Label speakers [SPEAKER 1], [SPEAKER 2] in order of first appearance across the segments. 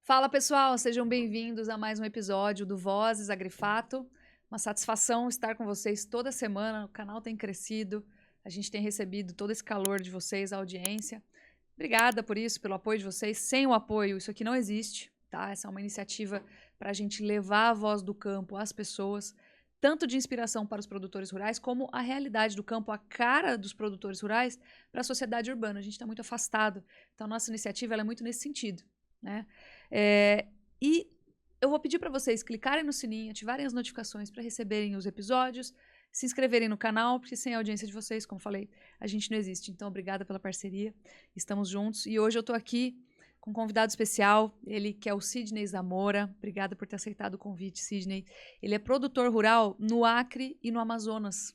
[SPEAKER 1] Fala pessoal, sejam bem-vindos a mais um episódio do Vozes Agrifato. Uma satisfação estar com vocês toda semana, o canal tem crescido, a gente tem recebido todo esse calor de vocês, a audiência. Obrigada por isso, pelo apoio de vocês. Sem o apoio, isso aqui não existe, tá? Essa é uma iniciativa para a gente levar a voz do campo às pessoas, tanto de inspiração para os produtores rurais, como a realidade do campo, a cara dos produtores rurais para a sociedade urbana. A gente está muito afastado, então a nossa iniciativa ela é muito nesse sentido, né? E eu vou pedir para vocês clicarem no sininho, ativarem as notificações para receberem os episódios, se inscreverem no canal, porque sem a audiência de vocês, como falei, a gente não existe. Então, obrigada pela parceria, estamos juntos. E hoje eu estou aqui com um convidado especial, ele que é o Sidney Zamora. Obrigada por ter aceitado o convite, Sidney. Ele é produtor rural no Acre e no Amazonas,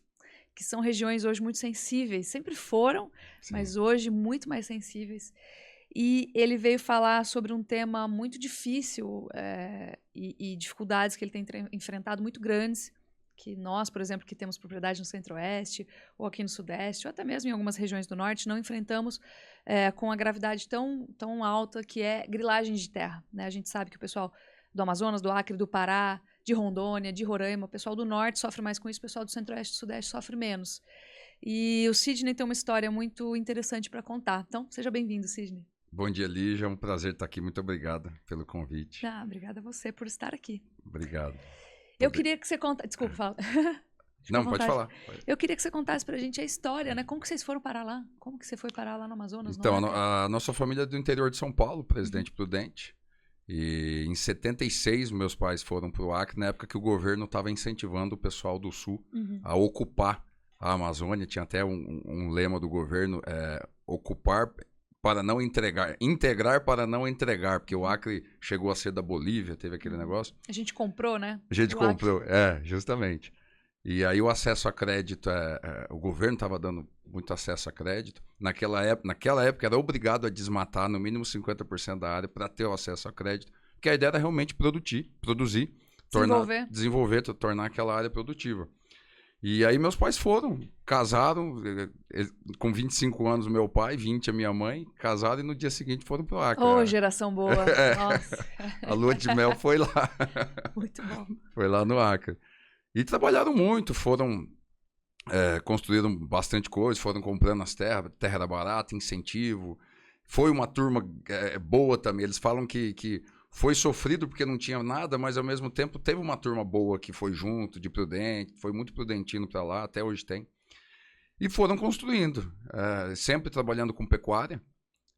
[SPEAKER 1] que são regiões hoje muito sensíveis. Sempre foram, sim, mas hoje muito mais sensíveis. E ele veio falar sobre um tema muito difícil e dificuldades que ele tem enfrentado muito grandes, que nós, por exemplo, que temos propriedade no Centro-Oeste, ou aqui no Sudeste, ou até mesmo em algumas regiões do Norte, não enfrentamos com a gravidade tão alta que é grilagem de terra, né? A gente sabe que o pessoal do Amazonas, do Acre, do Pará, de Rondônia, de Roraima, o pessoal do Norte sofre mais com isso, o pessoal do Centro-Oeste e do Sudeste sofre menos. E o Sidney tem uma história muito interessante para contar. Então, seja bem-vindo, Sidney.
[SPEAKER 2] Bom dia, Lígia. É um prazer estar aqui. Muito obrigado pelo convite.
[SPEAKER 1] Obrigada a você por estar aqui.
[SPEAKER 2] Obrigado.
[SPEAKER 1] Eu queria que você contasse... Desculpa, fala.
[SPEAKER 2] Não, pode falar.
[SPEAKER 1] Eu queria que você contasse pra gente a história, né? Como que vocês foram parar lá? Como que você foi parar lá no Amazonas?
[SPEAKER 2] Então, a nossa família é do interior de São Paulo, Presidente Prudente. E em 76, meus pais foram para o Acre, na época que o governo estava incentivando o pessoal do Sul a ocupar a Amazônia. Tinha até um lema do governo, ocupar para não entregar, integrar para não entregar, porque o Acre chegou a ser da Bolívia, teve aquele negócio.
[SPEAKER 1] A gente comprou, né?
[SPEAKER 2] A gente comprou, justamente. E aí o acesso a crédito, o governo estava dando muito acesso a crédito. Naquela época era obrigado a desmatar no mínimo 50% da área para ter o acesso a crédito, porque a ideia era realmente produzir, desenvolver, tornar aquela área produtiva. E aí meus pais foram, casaram, com 25 anos meu pai, 20 a minha mãe, casaram e no dia seguinte foram pro Acre.
[SPEAKER 1] Oh, geração boa, nossa.
[SPEAKER 2] A lua de mel foi lá.
[SPEAKER 1] Muito bom.
[SPEAKER 2] Foi lá no Acre. E trabalharam muito, foram, construíram bastante coisa, foram comprando as terras, terra era barata, incentivo. Foi uma turma boa também, eles falam que foi sofrido porque não tinha nada, mas ao mesmo tempo teve uma turma boa que foi junto, de Prudente, foi muito prudentino para lá, até hoje tem. E foram construindo, sempre trabalhando com pecuária.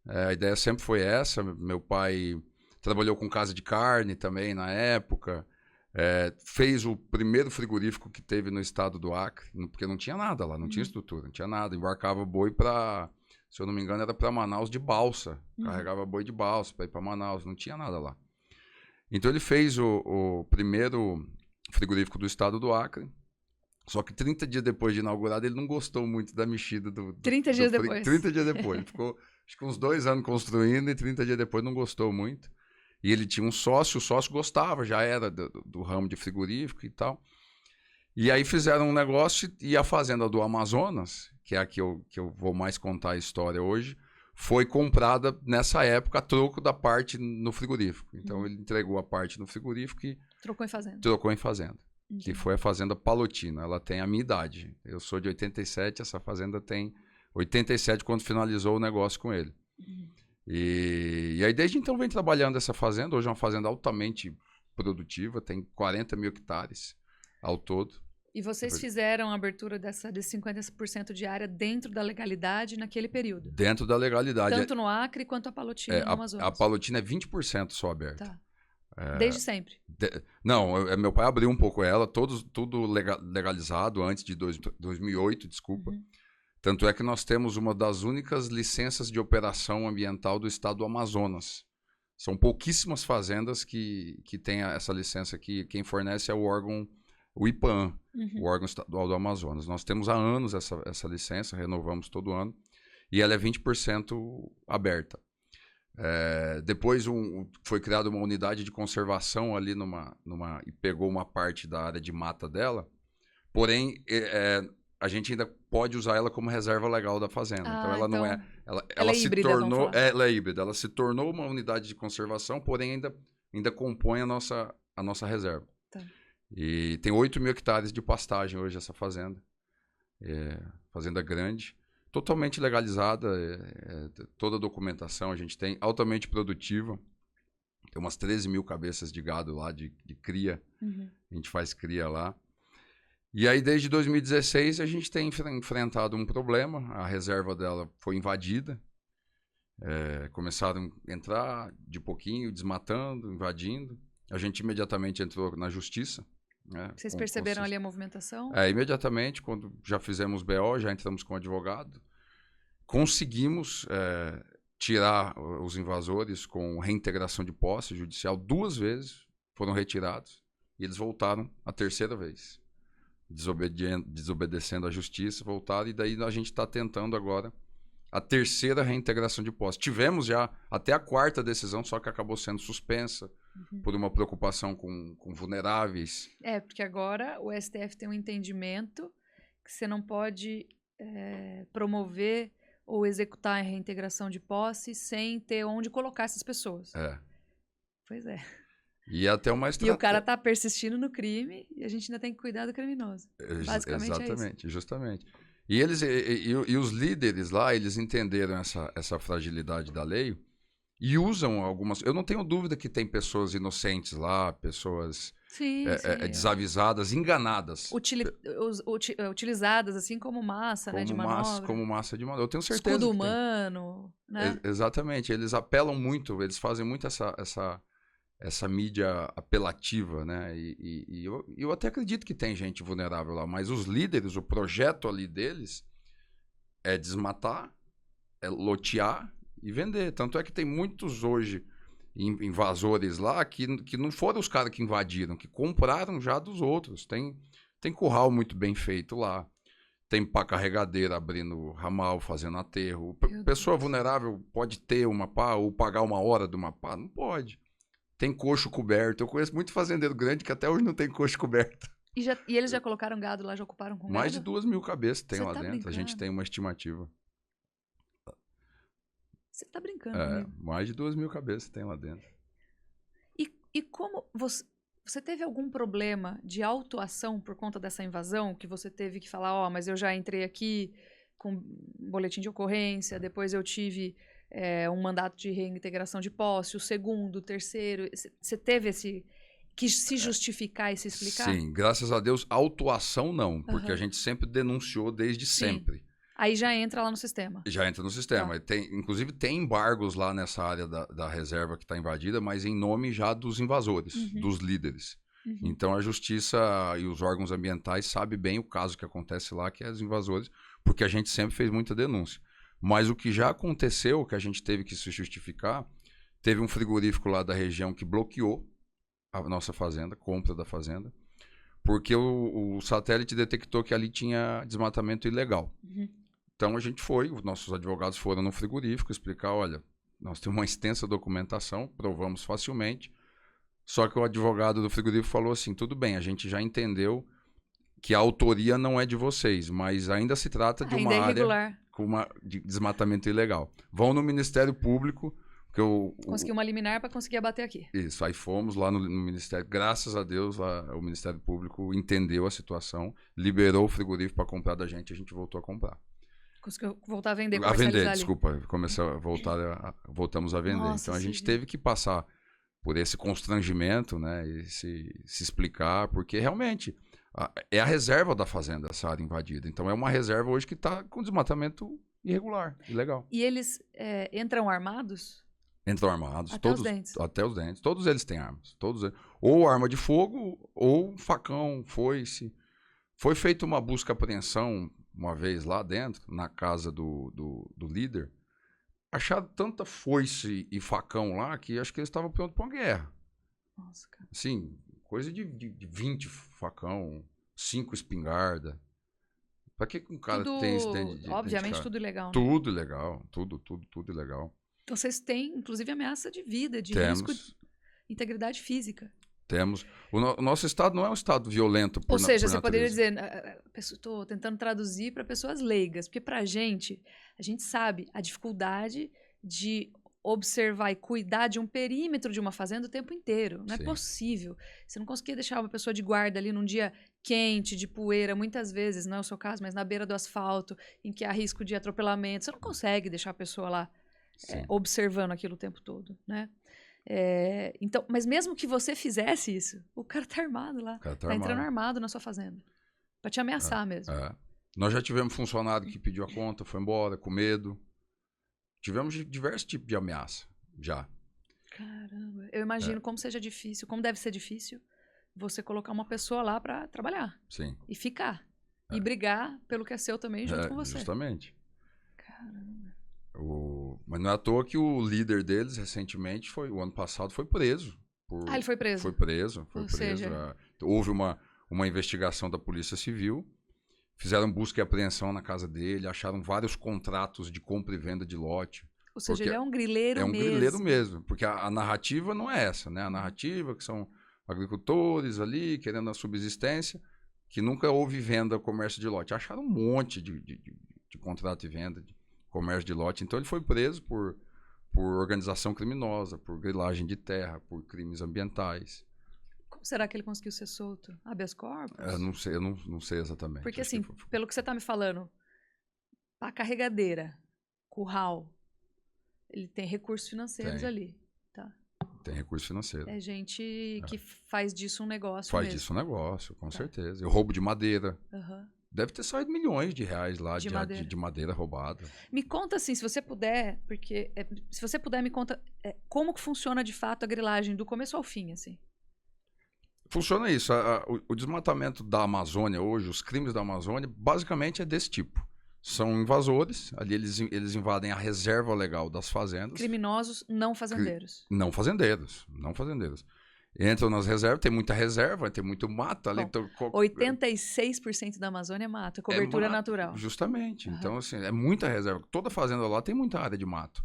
[SPEAKER 2] A ideia sempre foi essa. Meu pai trabalhou com casa de carne também na época. Fez o primeiro frigorífico que teve no estado do Acre, porque não tinha nada lá, não tinha estrutura, não tinha nada. Embarcava boi para, se eu não me engano, era para Manaus de balsa. Carregava boi de balsa para ir para Manaus, não tinha nada lá. Então ele fez o primeiro frigorífico do estado do Acre, só que 30 dias depois de inaugurado ele não gostou muito da mexida do
[SPEAKER 1] 30 dias depois.
[SPEAKER 2] 30 dias depois. Ele ficou acho que uns 2 anos construindo e 30 dias depois não gostou muito. E ele tinha um sócio, o sócio gostava, já era do ramo de frigorífico e tal. E aí fizeram um negócio e a fazenda do Amazonas, que é a que eu vou mais contar a história hoje, foi comprada nessa época a troco da parte no frigorífico. Então ele entregou a parte no frigorífico e
[SPEAKER 1] trocou em fazenda.
[SPEAKER 2] Que foi a fazenda Palotina. Ela tem a minha idade. Eu sou de 87, essa fazenda tem 87 quando finalizou o negócio com ele. E aí desde então vem trabalhando essa fazenda. Hoje é uma fazenda altamente produtiva, tem 40 mil hectares ao todo.
[SPEAKER 1] E vocês fizeram a abertura desse 50% de área dentro da legalidade naquele período?
[SPEAKER 2] Dentro da legalidade.
[SPEAKER 1] Tanto no Acre quanto a Palotina no Amazonas?
[SPEAKER 2] A Palotina é 20% só aberta.
[SPEAKER 1] Tá. Desde sempre?
[SPEAKER 2] Não, meu pai abriu um pouco ela, tudo legalizado antes de 2008, desculpa. Tanto é que nós temos uma das únicas licenças de operação ambiental do estado do Amazonas. São pouquíssimas fazendas que têm essa licença aqui. Quem fornece é o órgão, o IPAAM, o órgão estadual do Amazonas. Nós temos há anos essa licença, renovamos todo ano, e ela é 20% aberta. Depois foi criada uma unidade de conservação ali e pegou uma parte da área de mata dela. Porém, a gente ainda pode usar ela como reserva legal da fazenda. Então ela não é...
[SPEAKER 1] Ela é
[SPEAKER 2] se
[SPEAKER 1] híbrida, vamos
[SPEAKER 2] tornou...
[SPEAKER 1] falar.
[SPEAKER 2] Ela é híbrida. Ela se tornou uma unidade de conservação, porém ainda compõe a nossa reserva.
[SPEAKER 1] Tá.
[SPEAKER 2] E tem 8 mil hectares de pastagem hoje essa fazenda. Fazenda grande. Totalmente legalizada. Toda a documentação a gente tem. Altamente produtiva. Tem umas 13 mil cabeças de gado lá, de cria.
[SPEAKER 1] Uhum.
[SPEAKER 2] A gente faz cria lá. E aí, desde 2016, a gente tem enfrentado um problema. A reserva dela foi invadida. Começaram a entrar de pouquinho, desmatando, invadindo. A gente imediatamente entrou na justiça. Né,
[SPEAKER 1] Vocês perceberam ali a movimentação?
[SPEAKER 2] Imediatamente, quando já fizemos BO, já entramos com o advogado. Conseguimos tirar os invasores com reintegração de posse judicial 2 vezes. Foram retirados. E eles voltaram a 3ª vez. Desobedecendo à justiça, voltaram. E daí a gente está tentando agora a 3ª reintegração de posse. Tivemos já até a 4ª decisão, só que acabou sendo suspensa por uma preocupação com vulneráveis.
[SPEAKER 1] Porque agora o STF tem um entendimento que você não pode promover ou executar a reintegração de posse sem ter onde colocar essas pessoas. Pois é.
[SPEAKER 2] E até uma estratégia.
[SPEAKER 1] E o cara tá persistindo no crime e a gente ainda tem que cuidar do criminoso. Basicamente
[SPEAKER 2] exatamente, justamente. E eles e os líderes lá, eles entenderam essa fragilidade da lei e usam algumas... Eu não tenho dúvida que tem pessoas inocentes lá, pessoas desavisadas, enganadas.
[SPEAKER 1] Utilizadas assim como massa, né, de manobra.
[SPEAKER 2] Como massa de manobra. Eu tenho certeza.
[SPEAKER 1] Escudo humano, né?
[SPEAKER 2] Exatamente. Eles apelam muito, eles fazem muito essa mídia apelativa, né? E eu até acredito que tem gente vulnerável lá, mas os líderes, o projeto ali deles é desmatar, é lotear e vender. Tanto é que tem muitos hoje invasores lá que não foram os caras que invadiram, que compraram já dos outros. Tem curral muito bem feito lá. Tem pá carregadeira abrindo ramal, fazendo aterro. Pessoa vulnerável pode ter uma pá ou pagar uma hora de uma pá? Não pode. Tem coxo coberto. Eu conheço muito fazendeiro grande que até hoje não tem coxo coberto.
[SPEAKER 1] E eles já colocaram gado lá, já ocuparam com gado?
[SPEAKER 2] Mais de 2 mil cabeças tem lá dentro.
[SPEAKER 1] Brincando?
[SPEAKER 2] A gente tem uma estimativa.
[SPEAKER 1] Você tá brincando comigo?
[SPEAKER 2] Mais de 2 mil cabeças tem lá dentro.
[SPEAKER 1] E como você teve algum problema de autuação por conta dessa invasão? Que você teve que falar, mas eu já entrei aqui com boletim de ocorrência, depois eu tive... um mandato de reintegração de posse, o segundo, o terceiro. Você teve que se justificar e se explicar?
[SPEAKER 2] Sim, graças a Deus, autuação não, porque a gente sempre denunciou desde sempre.
[SPEAKER 1] Aí já entra lá no sistema.
[SPEAKER 2] Já entra no sistema. Inclusive tem embargos lá nessa área da reserva que está invadida, mas em nome já dos invasores, dos líderes. Então a justiça e os órgãos ambientais sabem bem o caso que acontece lá, que é os invasores, porque a gente sempre fez muita denúncia. Mas o que já aconteceu, que a gente teve que se justificar, teve um frigorífico lá da região que bloqueou a nossa fazenda, compra da fazenda, porque o satélite detectou que ali tinha desmatamento ilegal. Então a gente os nossos advogados foram no frigorífico explicar, olha, nós temos uma extensa documentação, provamos facilmente, só que o advogado do frigorífico falou assim, tudo bem, a gente já entendeu que a autoria não é de vocês, mas ainda se trata de uma área de desmatamento ilegal. Vão no Ministério Público, que
[SPEAKER 1] conseguiu uma liminar para conseguir abater aqui.
[SPEAKER 2] Isso, aí fomos lá no Ministério, graças a Deus, lá, o Ministério Público entendeu a situação, liberou o frigorífico para comprar da gente, e a gente voltou a comprar.
[SPEAKER 1] Conseguiu voltar a vender,
[SPEAKER 2] desculpa, voltamos a vender.
[SPEAKER 1] Nossa,
[SPEAKER 2] então a gente teve que passar por esse constrangimento, né, e se explicar, porque realmente é a reserva da fazenda, essa área invadida. Então é uma reserva hoje que está com desmatamento irregular, ilegal.
[SPEAKER 1] E eles entram armados?
[SPEAKER 2] Entram armados.
[SPEAKER 1] Até os dentes?
[SPEAKER 2] Até os dentes. Todos eles têm armas. Ou arma de fogo, ou facão, foice. Foi feita uma busca-apreensão uma vez lá dentro, na casa do líder. Acharam tanta foice e facão lá que acho que eles estavam prontos para uma guerra.
[SPEAKER 1] Nossa, cara.
[SPEAKER 2] Sim, coisa de 20 facão, 5 espingarda. Pra que um cara tem esse dente de
[SPEAKER 1] obviamente tudo ilegal. Né?
[SPEAKER 2] Tudo ilegal, tudo ilegal.
[SPEAKER 1] Então vocês têm, inclusive, ameaça de vida, de risco de integridade física.
[SPEAKER 2] Temos. O nosso estado não é um estado violento por
[SPEAKER 1] Ou seja,
[SPEAKER 2] por
[SPEAKER 1] você poderia
[SPEAKER 2] natureza.
[SPEAKER 1] dizer, estou tentando traduzir para pessoas leigas, porque para a gente sabe a dificuldade de observar e cuidar de um perímetro de uma fazenda o tempo inteiro. Não é
[SPEAKER 2] Sim.
[SPEAKER 1] possível. Você não conseguia deixar uma pessoa de guarda ali num dia quente, de poeira, muitas vezes, não é o seu caso, mas na beira do asfalto, em que há risco de atropelamento. Você não consegue deixar a pessoa lá
[SPEAKER 2] Sim.
[SPEAKER 1] observando aquilo o tempo todo, né? Então, mas mesmo que você fizesse isso, o cara tá armado lá.
[SPEAKER 2] O cara
[SPEAKER 1] Tá entrando armado na sua fazenda. Pra te ameaçar mesmo.
[SPEAKER 2] Nós já tivemos funcionário que pediu a conta, foi embora, com medo. Tivemos diversos tipos de ameaça, já.
[SPEAKER 1] Caramba. Eu imagino como seja difícil, como deve ser difícil você colocar uma pessoa lá pra trabalhar.
[SPEAKER 2] Sim.
[SPEAKER 1] E ficar. E brigar pelo que é seu também junto com você.
[SPEAKER 2] Justamente.
[SPEAKER 1] Caramba.
[SPEAKER 2] Mas não é à toa que o líder deles, recentemente, o ano passado, foi preso.
[SPEAKER 1] Ele foi preso?
[SPEAKER 2] Foi preso.
[SPEAKER 1] Ou seja...
[SPEAKER 2] Houve uma investigação da Polícia Civil, fizeram busca e apreensão na casa dele, acharam vários contratos de compra e venda de lote.
[SPEAKER 1] Ou seja, ele é um grileiro mesmo.
[SPEAKER 2] É um grileiro mesmo, porque a narrativa não é essa, né? A narrativa que são agricultores ali, querendo a subsistência, que nunca houve venda, comércio de lote. Acharam um monte de contrato de venda, de comércio de lote. Então ele foi preso por organização criminosa, por grilagem de terra, por crimes ambientais.
[SPEAKER 1] Como será que ele conseguiu ser solto? Habeas corpus?
[SPEAKER 2] Eu não sei exatamente.
[SPEAKER 1] Porque assim, pelo que você está me falando, a carregadeira, curral, ele tem recursos financeiros ali, tá?
[SPEAKER 2] Tem recurso financeiro.
[SPEAKER 1] É gente que faz disso um negócio
[SPEAKER 2] Faz
[SPEAKER 1] mesmo.
[SPEAKER 2] disso um negócio, com certeza. E o roubo de madeira.
[SPEAKER 1] Uhum.
[SPEAKER 2] Deve ter saído milhões de reais lá de madeira roubada.
[SPEAKER 1] Me conta assim, se você puder, porque se você puder me conta como que funciona de fato a grilagem do começo ao fim, assim.
[SPEAKER 2] Funciona isso. O desmatamento da Amazônia hoje, os crimes da Amazônia, basicamente é desse tipo. São invasores, ali eles invadem a reserva legal das fazendas.
[SPEAKER 1] Criminosos não fazendeiros.
[SPEAKER 2] Não fazendeiros. Entram nas reservas, tem muita reserva, tem muito mato ali.
[SPEAKER 1] Bom, 86% da Amazônia é mato, cobertura natural.
[SPEAKER 2] Justamente. Uhum. Então, assim, é muita reserva. Toda fazenda lá tem muita área de mato.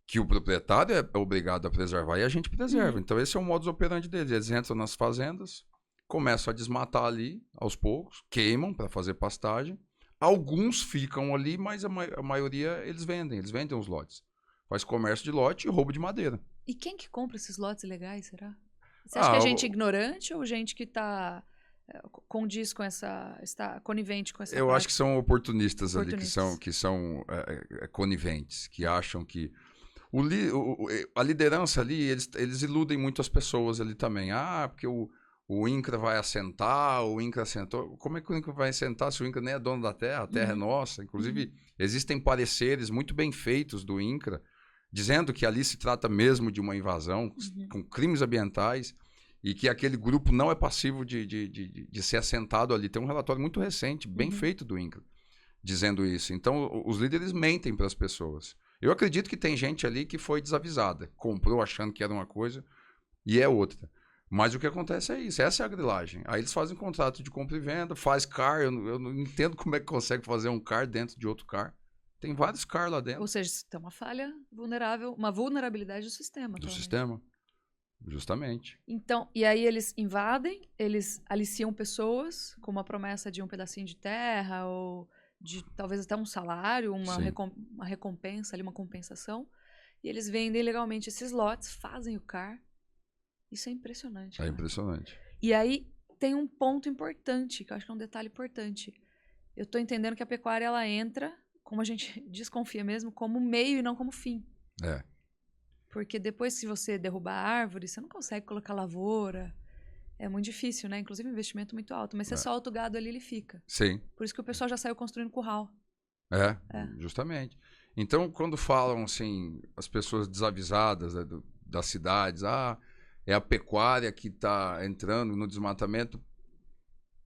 [SPEAKER 2] Que o proprietário é obrigado a preservar e a gente preserva. Então, esse é o modus operandi deles. Eles entram nas fazendas, começam a desmatar ali, aos poucos, queimam para fazer pastagem. Alguns ficam ali, mas a maioria eles vendem os lotes. Faz comércio de lote e roubo de madeira.
[SPEAKER 1] E quem que compra esses lotes ilegais, será? Você acha que é gente ignorante ou gente que está condiz com está conivente com essa
[SPEAKER 2] Eu
[SPEAKER 1] parte?
[SPEAKER 2] acho que são oportunistas ali, que são coniventes, que acham que... a liderança ali, eles iludem muito as pessoas ali também. Porque o INCRA vai assentar, o INCRA assentou. Como é que o INCRA vai assentar se o INCRA nem é dono da terra? A terra é nossa. Inclusive, existem pareceres muito bem feitos do INCRA, dizendo que ali se trata mesmo de uma invasão, com crimes ambientais, e que aquele grupo não é passivo de ser assentado ali. Tem um relatório muito recente, bem feito do INCRA, dizendo isso. Então, os líderes mentem para as pessoas. Eu acredito que tem gente ali que foi desavisada, comprou achando que era uma coisa e é outra. Mas o que acontece é isso, essa é a grilagem. Aí eles fazem contrato de compra e venda, faz CAR, eu não entendo como é que consegue fazer um CAR dentro de outro CAR. Tem vários CAR lá dentro.
[SPEAKER 1] Ou seja, tem uma falha vulnerável, uma vulnerabilidade do sistema.
[SPEAKER 2] Do sistema, justamente.
[SPEAKER 1] Então, e aí eles invadem, eles aliciam pessoas com uma promessa de um pedacinho de terra ou de talvez até um salário, uma recompensa ali, uma compensação. E eles vendem legalmente esses lotes, fazem o CAR. Isso é impressionante.
[SPEAKER 2] É impressionante.
[SPEAKER 1] E aí tem um ponto importante, que eu acho que é um detalhe importante. Eu estou entendendo que a pecuária ela entra, como a gente desconfia mesmo, como meio e não como fim. Porque depois que você derrubar a árvore, você não consegue colocar lavoura. É muito difícil, né? Inclusive um investimento muito alto. Mas você solta o gado ali, ele fica.
[SPEAKER 2] Sim.
[SPEAKER 1] Por isso que o pessoal já saiu construindo curral.
[SPEAKER 2] Justamente. Então, quando falam assim, as pessoas desavisadas, né, das cidades, é a pecuária que está entrando no desmatamento,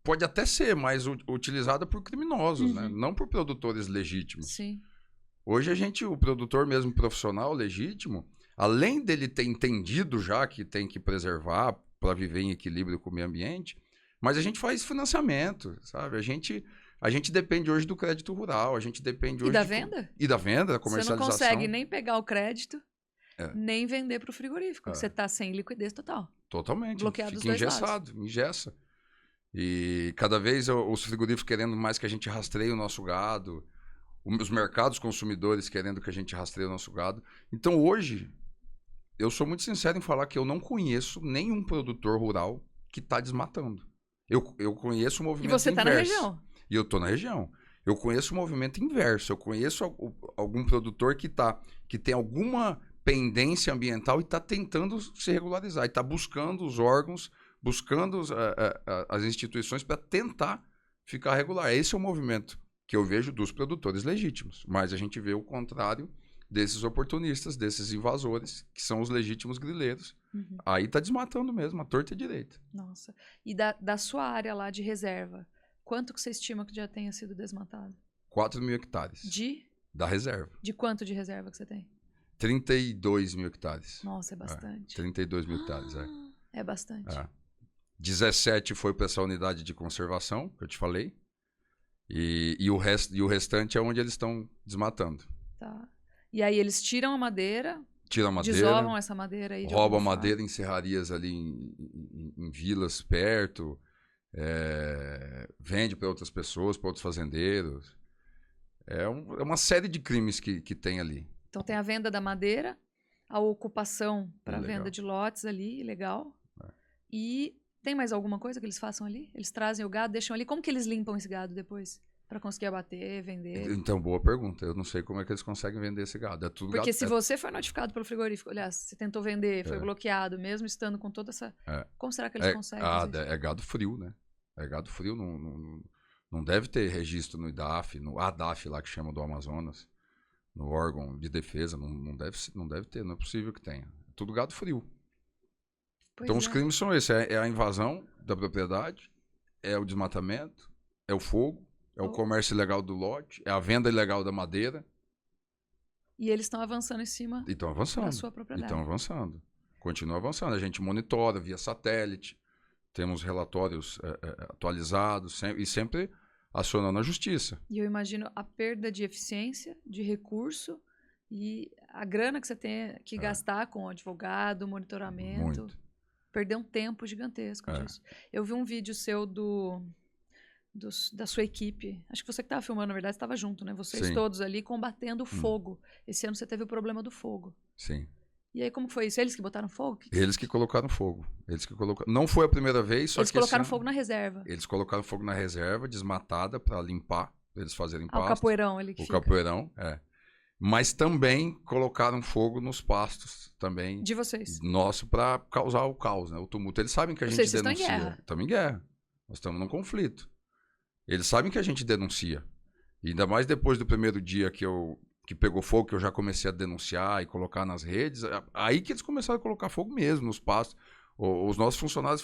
[SPEAKER 2] pode até ser, mas utilizada por criminosos, né? Não por produtores legítimos.
[SPEAKER 1] Sim.
[SPEAKER 2] Hoje o produtor mesmo profissional legítimo, além dele ter entendido já que tem que preservar para viver em equilíbrio com o meio ambiente, mas a gente faz financiamento, sabe? A gente depende hoje do crédito rural, a gente depende hoje...
[SPEAKER 1] E da venda?
[SPEAKER 2] E da venda, da comercialização.
[SPEAKER 1] Você não consegue nem pegar o crédito, nem vender para o frigorífico. Você está sem liquidez total.
[SPEAKER 2] Totalmente.
[SPEAKER 1] Bloqueado dos
[SPEAKER 2] Fica
[SPEAKER 1] dois lados.
[SPEAKER 2] engessado, engessa. E cada vez os frigoríficos querendo mais que a gente rastreie o nosso gado, os mercados consumidores querendo que a gente rastreie o nosso gado. Então hoje, eu sou muito sincero em falar que eu não conheço nenhum produtor rural que está desmatando. Eu conheço o
[SPEAKER 1] E
[SPEAKER 2] movimento
[SPEAKER 1] você tá na
[SPEAKER 2] inverso.
[SPEAKER 1] região.
[SPEAKER 2] E eu estou na região. Eu conheço o movimento inverso. Eu conheço algum produtor que tem alguma pendência ambiental e está tentando se regularizar. E está buscando os órgãos, buscando as instituições para tentar ficar regular. Esse é o movimento que eu vejo dos produtores legítimos. Mas a gente vê o contrário desses oportunistas, desses invasores, que são os legítimos grileiros.
[SPEAKER 1] Uhum.
[SPEAKER 2] Aí está desmatando mesmo, a torta e a direita.
[SPEAKER 1] Nossa. E da sua área lá de reserva, quanto que você estima que já tenha sido desmatado?
[SPEAKER 2] 4.000 hectares da reserva.
[SPEAKER 1] De quanto de reserva que você tem?
[SPEAKER 2] 32.000 hectares.
[SPEAKER 1] Nossa, é bastante.
[SPEAKER 2] 32.000 hectares,
[SPEAKER 1] É bastante.
[SPEAKER 2] 17 foi para essa unidade de conservação, que eu te falei. E o restante é onde eles estão desmatando.
[SPEAKER 1] Tá. E aí eles tiram a madeira,
[SPEAKER 2] Tiram a madeira,
[SPEAKER 1] desovam essa madeira aí de
[SPEAKER 2] roubam a
[SPEAKER 1] alguma
[SPEAKER 2] madeira em serrarias ali em vilas perto, vende para outras pessoas, para outros fazendeiros. É uma série de crimes que tem ali.
[SPEAKER 1] Então tem a venda da madeira, a ocupação para
[SPEAKER 2] Ilegal.
[SPEAKER 1] venda de lotes ali, ilegal. E tem mais alguma coisa que eles façam ali? Eles trazem o gado, deixam ali. Como que eles limpam esse gado depois? Para conseguir abater, vender?
[SPEAKER 2] Então, boa pergunta. Eu não sei como é que eles conseguem vender esse gado. É tudo
[SPEAKER 1] Porque
[SPEAKER 2] gado,
[SPEAKER 1] se você foi notificado pelo frigorífico, aliás, você tentou vender, foi bloqueado, mesmo estando com toda essa... Como será que eles conseguem fazer isso?
[SPEAKER 2] É gado frio, né? É gado frio, não deve ter registro no IDAF, no ADAF lá que chama do Amazonas, no órgão de defesa, não deve ter, não é possível que tenha. É tudo gado frio.
[SPEAKER 1] Pois
[SPEAKER 2] Então os
[SPEAKER 1] é.
[SPEAKER 2] crimes são esses, é a invasão da propriedade, é o desmatamento, é o fogo, é o comércio ilegal do lote, é a venda ilegal da madeira.
[SPEAKER 1] E eles estão avançando em cima
[SPEAKER 2] E estão avançando.
[SPEAKER 1] da sua propriedade.
[SPEAKER 2] Estão avançando. Continua avançando. A gente monitora via satélite, temos relatórios atualizados e sempre acionando a justiça.
[SPEAKER 1] E eu imagino a perda de eficiência, de recurso e a grana que você tem que gastar com advogado, monitoramento.
[SPEAKER 2] Muito.
[SPEAKER 1] Perder um tempo gigantesco disso. Eu vi um vídeo seu da sua equipe. Acho que você que estava filmando, na verdade, estava junto, né? Vocês
[SPEAKER 2] Sim.
[SPEAKER 1] todos ali combatendo o fogo. Esse ano você teve o problema do fogo.
[SPEAKER 2] Sim.
[SPEAKER 1] E aí, como foi isso? Eles que botaram fogo?
[SPEAKER 2] Eles que colocaram fogo. Não foi a primeira vez, só
[SPEAKER 1] Eles
[SPEAKER 2] que
[SPEAKER 1] colocaram fogo na reserva.
[SPEAKER 2] Eles colocaram fogo na reserva, desmatada, para limpar, pra eles fazerem pasto.
[SPEAKER 1] O capoeirão ali que fica.
[SPEAKER 2] O capoeirão, Mas também colocaram fogo nos pastos, também.
[SPEAKER 1] De vocês.
[SPEAKER 2] Nosso, para causar o caos, né? O tumulto. Eles sabem que a gente
[SPEAKER 1] Vocês
[SPEAKER 2] denuncia.
[SPEAKER 1] estão em guerra.
[SPEAKER 2] Estamos em guerra. Nós estamos num conflito. Eles sabem que a gente denuncia. E ainda mais depois do primeiro dia que pegou fogo, que eu já comecei a denunciar e colocar nas redes. Aí que eles começaram a colocar fogo mesmo nos pastos. Os nossos funcionários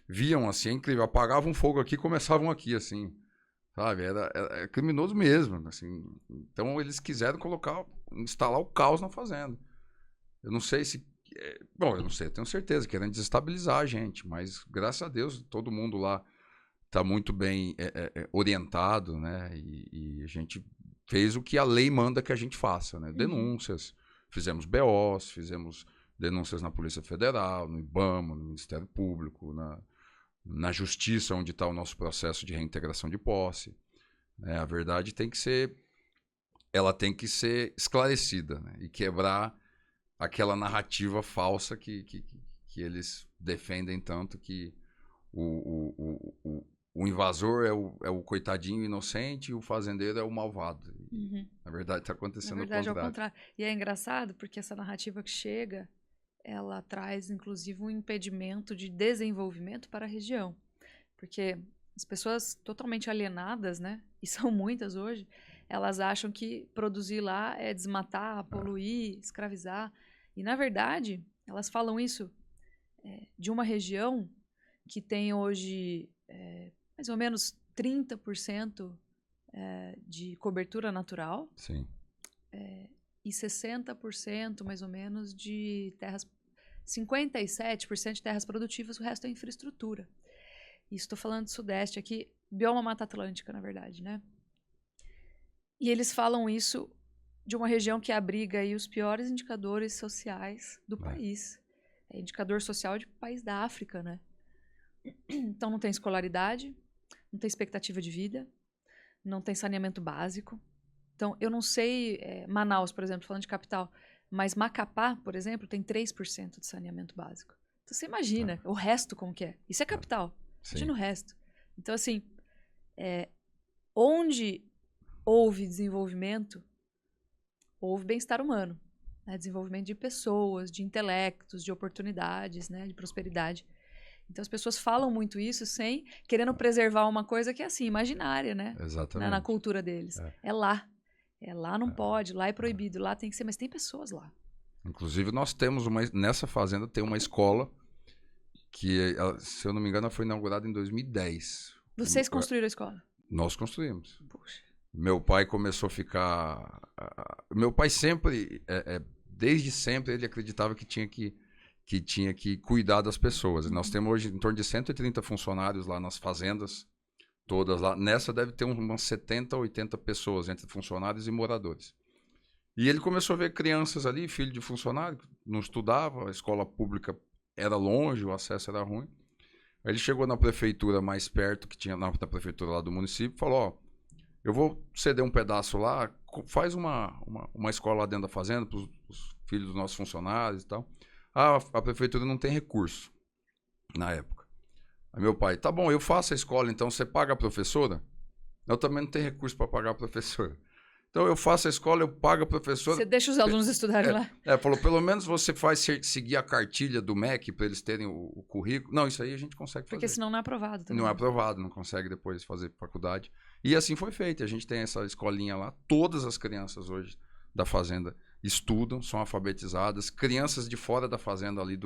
[SPEAKER 2] viam assim, é incrível. Apagavam fogo aqui e começavam aqui, assim. Sabe? Era criminoso mesmo. Assim. Então eles quiseram instalar o caos na fazenda. Eu não sei se. Bom, eu não sei, eu tenho certeza, querendo desestabilizar a gente. Mas, graças a Deus, todo mundo lá está muito bem orientado, né? E a gente fez o que a lei manda que a gente faça, né? Denúncias, fizemos BOs, fizemos denúncias na Polícia Federal, no IBAMA, no Ministério Público, na Justiça, onde está o nosso processo de reintegração de posse. A verdade ela tem que ser esclarecida, né? E quebrar aquela narrativa falsa que eles defendem tanto, que o invasor é o coitadinho inocente e o fazendeiro é o malvado. Na verdade, está acontecendo o contrário.
[SPEAKER 1] É o contrário. E é engraçado porque essa narrativa que chega, ela traz, inclusive, um impedimento de desenvolvimento para a região. Porque as pessoas totalmente alienadas, né? E são muitas hoje, elas acham que produzir lá é desmatar, poluir, escravizar. E, na verdade, elas falam isso de uma região que tem hoje mais ou menos 30% de cobertura natural.
[SPEAKER 2] Sim.
[SPEAKER 1] E 60% mais ou menos de terras, 57% de terras produtivas, o resto é infraestrutura. Isso estou falando do Sudeste aqui, bioma Mata Atlântica, na verdade, né? E eles falam isso de uma região que abriga aí os piores indicadores sociais do país. é indicador social de país da África, né? Então não tem escolaridade, não tem expectativa de vida, não tem saneamento básico. Então, eu não sei, Manaus, por exemplo, falando de capital, mas Macapá, por exemplo, tem 3% de saneamento básico. Então, você imagina o resto como que é. Isso é capital. Imagina o resto. Então, assim, onde houve desenvolvimento, houve bem-estar humano. Né? Desenvolvimento de pessoas, de intelectos, de oportunidades, né? De prosperidade. Então, as pessoas falam muito isso querendo preservar uma coisa que é assim, imaginária, né?
[SPEAKER 2] Exatamente.
[SPEAKER 1] Na cultura deles. É lá. Lá não pode, lá é proibido, lá tem que ser, mas tem pessoas lá.
[SPEAKER 2] Inclusive, nós temos nessa fazenda tem uma escola que, se eu não me engano, foi inaugurada em 2010.
[SPEAKER 1] Vocês construíram a escola?
[SPEAKER 2] Nós construímos.
[SPEAKER 1] Puxa.
[SPEAKER 2] Meu pai começou a ficar... Meu pai sempre, desde sempre, ele acreditava que tinha que cuidar das pessoas. Nós temos hoje em torno de 130 funcionários lá nas fazendas, todas lá. Nessa deve ter umas 70, 80 pessoas, entre funcionários e moradores. E ele começou a ver crianças ali, filho de funcionário, não estudava, a escola pública era longe, o acesso era ruim. Aí ele chegou na prefeitura mais perto, que tinha na prefeitura lá do município, e falou, ó, eu vou ceder um pedaço lá, faz uma escola lá dentro da fazenda para os filhos dos nossos funcionários e tal. A prefeitura não tem recurso na época. Aí meu pai, tá bom, eu faço a escola, então você paga a professora? Eu também não tenho recurso para pagar a professora. Então eu faço a escola, eu pago a professora.
[SPEAKER 1] Você deixa os alunos estudarem lá?
[SPEAKER 2] Falou, pelo menos você faz seguir a cartilha do MEC para eles terem o currículo. Não, isso aí a gente consegue fazer.
[SPEAKER 1] Porque senão não é aprovado também.
[SPEAKER 2] Não é aprovado, não consegue depois fazer faculdade. E assim foi feito. A gente tem essa escolinha lá. Todas as crianças hoje da fazenda estudam, são alfabetizadas. Crianças de fora da fazenda ali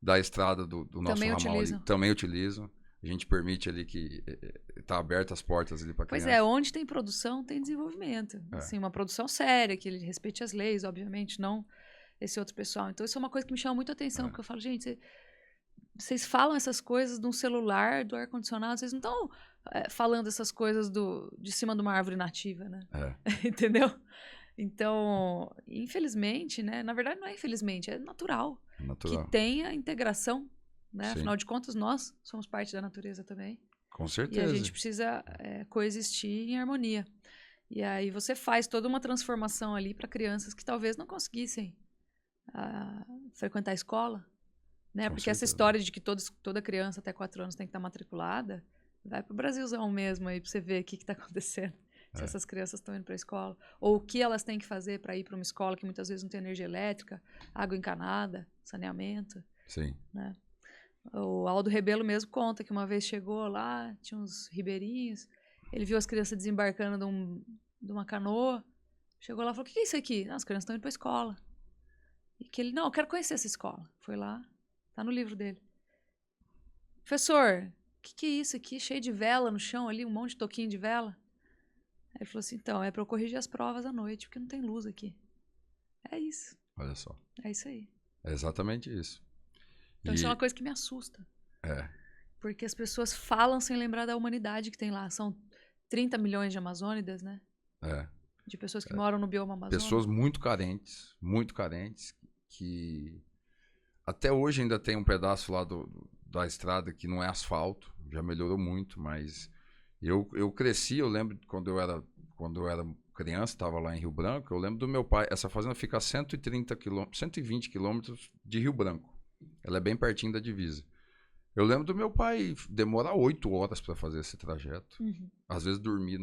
[SPEAKER 2] da estrada do nosso
[SPEAKER 1] também
[SPEAKER 2] ramal
[SPEAKER 1] utilizam.
[SPEAKER 2] ali, também utilizam. A gente permite ali que tá abertas as portas ali para criança.
[SPEAKER 1] Pois é, onde tem produção, tem desenvolvimento. Assim, uma produção séria, que ele respeite as leis, obviamente, não esse outro pessoal. Então, isso é uma coisa que me chama muito a atenção, porque eu falo, gente, vocês falam essas coisas de um celular, do ar-condicionado, vocês não estão falando essas coisas de cima de uma árvore nativa, né? Entendeu? Então, infelizmente, né? Na verdade, não é infelizmente, é natural. Que tenha integração. Né? Afinal de contas, nós somos parte da natureza também.
[SPEAKER 2] Com certeza.
[SPEAKER 1] E a gente precisa coexistir em harmonia. E aí você faz toda uma transformação ali para crianças que talvez não conseguissem frequentar a escola. Né? Porque certeza. Essa história de que toda criança até 4 anos tem que estar matriculada, vai para o Brasilzão mesmo aí para você ver o que está acontecendo. Se essas crianças estão indo para a escola. Ou o que elas têm que fazer para ir para uma escola que muitas vezes não tem energia elétrica, água encanada, saneamento.
[SPEAKER 2] Sim.
[SPEAKER 1] Né? O Aldo Rebelo mesmo conta que uma vez chegou lá, tinha uns ribeirinhos, ele viu as crianças desembarcando de uma canoa, chegou lá e falou, o que é isso aqui? As crianças estão indo para a escola. E que ele, não, eu quero conhecer essa escola. Foi lá, tá no livro dele. Professor, o que é isso aqui? Cheio de vela no chão ali, um monte de toquinho de vela. Aí ele falou assim, então, é para eu corrigir as provas à noite, porque não tem luz aqui. É isso.
[SPEAKER 2] Olha só.
[SPEAKER 1] É isso aí.
[SPEAKER 2] É exatamente isso.
[SPEAKER 1] Então isso é uma coisa que me assusta. Porque as pessoas falam sem lembrar da humanidade que tem lá. São 30 milhões de amazônidas, né? De pessoas que moram no bioma amazônico.
[SPEAKER 2] Pessoas muito carentes, que até hoje ainda tem um pedaço lá da estrada que não é asfalto, já melhorou muito, mas eu cresci, eu lembro quando eu era criança, estava lá em Rio Branco, eu lembro do meu pai, essa fazenda fica a 120 quilômetros de Rio Branco. Ela é bem pertinho da divisa. Eu lembro do meu pai demorar 8 horas para fazer esse trajeto. Às vezes dormir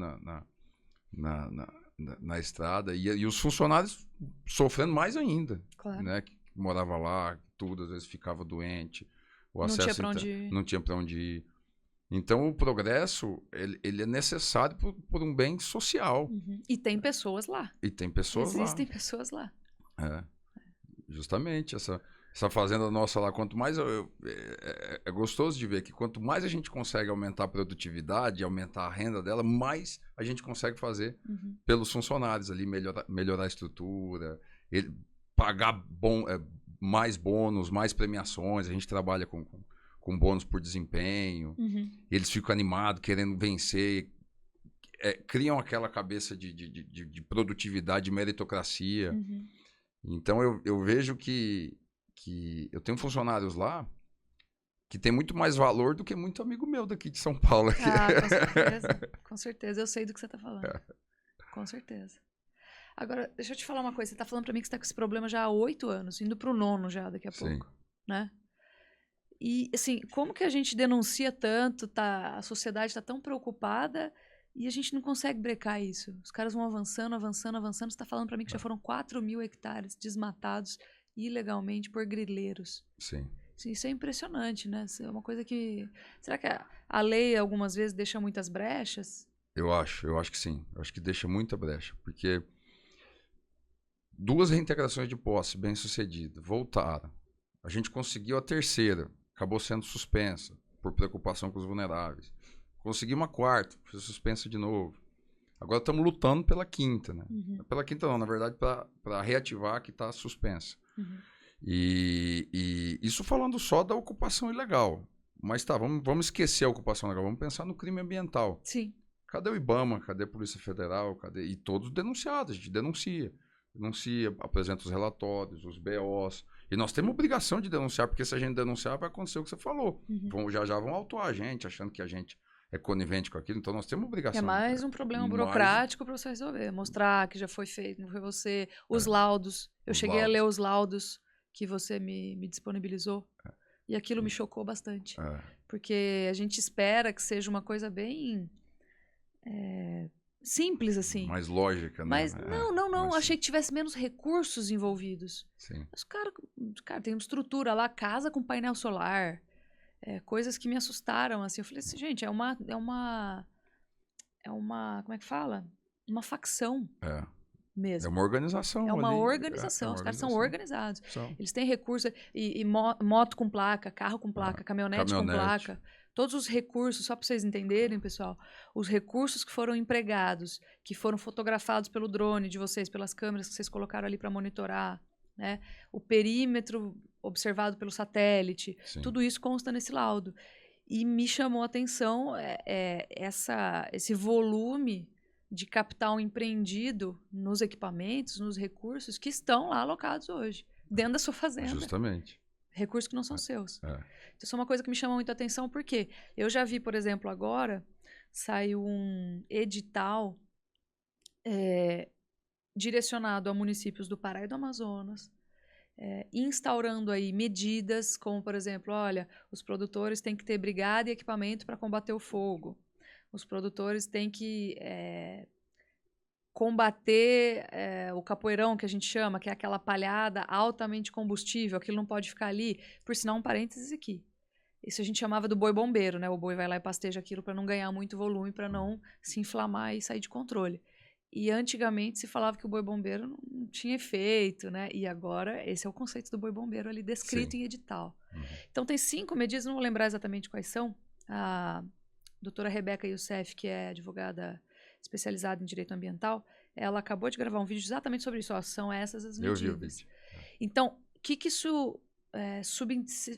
[SPEAKER 2] na estrada. E os funcionários sofrendo mais ainda.
[SPEAKER 1] Claro.
[SPEAKER 2] Né? Que morava lá, tudo, às vezes ficava doente. O
[SPEAKER 1] não
[SPEAKER 2] acesso
[SPEAKER 1] tinha para onde ir.
[SPEAKER 2] Não tinha para onde ir. Então, o progresso, ele é necessário por um bem social.
[SPEAKER 1] E tem pessoas lá.
[SPEAKER 2] Existem
[SPEAKER 1] pessoas lá.
[SPEAKER 2] Justamente, essa fazenda nossa lá, quanto mais é gostoso de ver que quanto mais a gente consegue aumentar a produtividade, aumentar a renda dela, mais a gente consegue fazer pelos funcionários ali, melhorar a estrutura, pagar mais bônus, mais premiações. A gente trabalha com bônus por desempenho, eles ficam animados, querendo vencer, criam aquela cabeça de produtividade, de meritocracia. Então eu vejo que que eu tenho funcionários lá que tem muito mais valor do que muito amigo meu daqui de São Paulo. Aqui.
[SPEAKER 1] Ah, com certeza. Com certeza. Eu sei do que você tá falando. Com certeza. Agora, deixa eu te falar uma coisa. Você tá falando pra mim que você tá com esse problema já há 8 anos, indo pro 9º já daqui a
[SPEAKER 2] Sim.
[SPEAKER 1] pouco, né? E, assim, como que a gente denuncia tanto, a sociedade tá tão preocupada e a gente não consegue brecar isso? Os caras vão avançando, avançando, avançando. Você tá falando pra mim que já foram 4.000 hectares desmatados ilegalmente por grileiros.
[SPEAKER 2] Sim.
[SPEAKER 1] Isso é impressionante, né? Isso é uma coisa que... Será que a lei, algumas vezes, deixa muitas brechas?
[SPEAKER 2] Eu acho que sim. Eu acho que deixa muita brecha, porque 2 reintegrações de posse bem-sucedidas voltaram. A gente conseguiu a terceira, acabou sendo suspensa por preocupação com os vulneráveis. Conseguimos a quarta, foi suspensa de novo. Agora estamos lutando pela quinta, né?
[SPEAKER 1] Uhum.
[SPEAKER 2] Pela quinta não, na verdade, para reativar a que está suspensa.
[SPEAKER 1] Uhum.
[SPEAKER 2] E isso falando só da ocupação ilegal. Mas tá, vamos esquecer a ocupação legal, vamos pensar no crime ambiental.
[SPEAKER 1] Sim.
[SPEAKER 2] Cadê o IBAMA? Cadê a Polícia Federal? E todos denunciados, a gente denuncia. Denuncia, apresenta os relatórios, os BOs. E nós temos obrigação de denunciar, porque se a gente denunciar, vai acontecer o que você falou.
[SPEAKER 1] Uhum.
[SPEAKER 2] Já vão autuar a gente, achando que a gente é conivente com aquilo. Então nós temos obrigação.
[SPEAKER 1] É mais um problema burocrático para você resolver. Mostrar que já foi feito, não foi você. Os laudos. Eu cheguei a ler os laudos que você me disponibilizou. E aquilo me chocou bastante. Porque a gente espera que seja uma coisa bem simples, assim.
[SPEAKER 2] Mais lógica, né?
[SPEAKER 1] Mas não. Achei que tivesse menos recursos envolvidos.
[SPEAKER 2] Sim.
[SPEAKER 1] Mas cara, tem uma estrutura lá, casa com painel solar. Coisas que me assustaram, assim. Eu falei assim, gente, é uma... Como é que fala? Uma facção. Mesmo.
[SPEAKER 2] É uma organização.
[SPEAKER 1] É uma
[SPEAKER 2] ali.
[SPEAKER 1] organização. Os caras são organizados.
[SPEAKER 2] São.
[SPEAKER 1] Eles têm recursos. E moto com placa, carro com placa, caminhonete com placa. Todos os recursos, só para vocês entenderem, pessoal, os recursos que foram empregados, que foram fotografados pelo drone de vocês, pelas câmeras que vocês colocaram ali para monitorar, né? O perímetro observado pelo satélite,
[SPEAKER 2] Sim.
[SPEAKER 1] tudo isso consta nesse laudo. E me chamou a atenção esse volume de capital empreendido nos equipamentos, nos recursos que estão lá alocados hoje, dentro da sua fazenda.
[SPEAKER 2] Justamente.
[SPEAKER 1] Recursos que não são seus. Então, isso é uma coisa que me chama muito a atenção, porque eu já vi, por exemplo, agora, saiu um edital direcionado a municípios do Pará e do Amazonas, instaurando aí medidas como, por exemplo, olha, os produtores têm que ter brigada e equipamento para combater o fogo. Os produtores têm que combater o capoeirão, que a gente chama, que é aquela palhada altamente combustível, aquilo não pode ficar ali. Por sinal, um parênteses aqui. Isso a gente chamava do boi bombeiro, né? O boi vai lá e pasteja aquilo para não ganhar muito volume, para não se inflamar e sair de controle. E antigamente se falava que o boi bombeiro não tinha efeito, né? E agora esse é o conceito do boi bombeiro ali descrito em edital. Então tem 5 medidas, não vou lembrar exatamente quais são. A doutora Rebeca Youssef, que é advogada especializada em direito ambiental, ela acabou de gravar um vídeo exatamente sobre isso. São essas as medidas.
[SPEAKER 2] Eu vi o vídeo.
[SPEAKER 1] Então, o que isso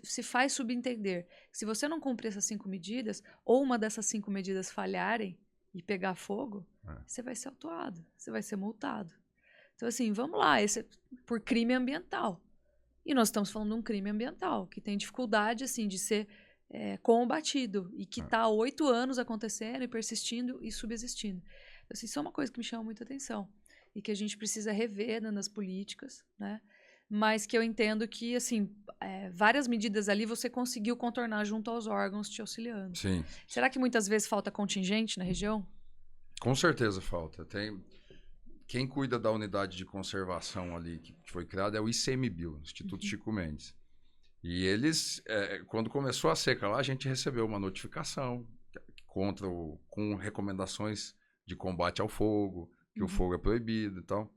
[SPEAKER 1] se faz subentender? Se você não cumprir essas 5 medidas, ou uma dessas 5 medidas falharem e pegar fogo, você vai ser autuado, você vai ser multado. Então, assim, vamos lá, esse é por crime ambiental. E nós estamos falando de um crime ambiental, que tem dificuldade, assim, de ser combatido e que está há 8 anos acontecendo e persistindo e subsistindo. Então, assim, isso é uma coisa que me chama muita atenção e que a gente precisa rever nas políticas, né? Mas que eu entendo que, assim, várias medidas ali você conseguiu contornar junto aos órgãos te auxiliando.
[SPEAKER 2] Sim.
[SPEAKER 1] Será que muitas vezes falta contingente na região?
[SPEAKER 2] Com certeza falta. Quem cuida da unidade de conservação ali que foi criada é o ICMBio, Instituto Chico Mendes. E eles, quando começou a seca lá, a gente recebeu uma notificação com recomendações de combate ao fogo, que o fogo é proibido e tal.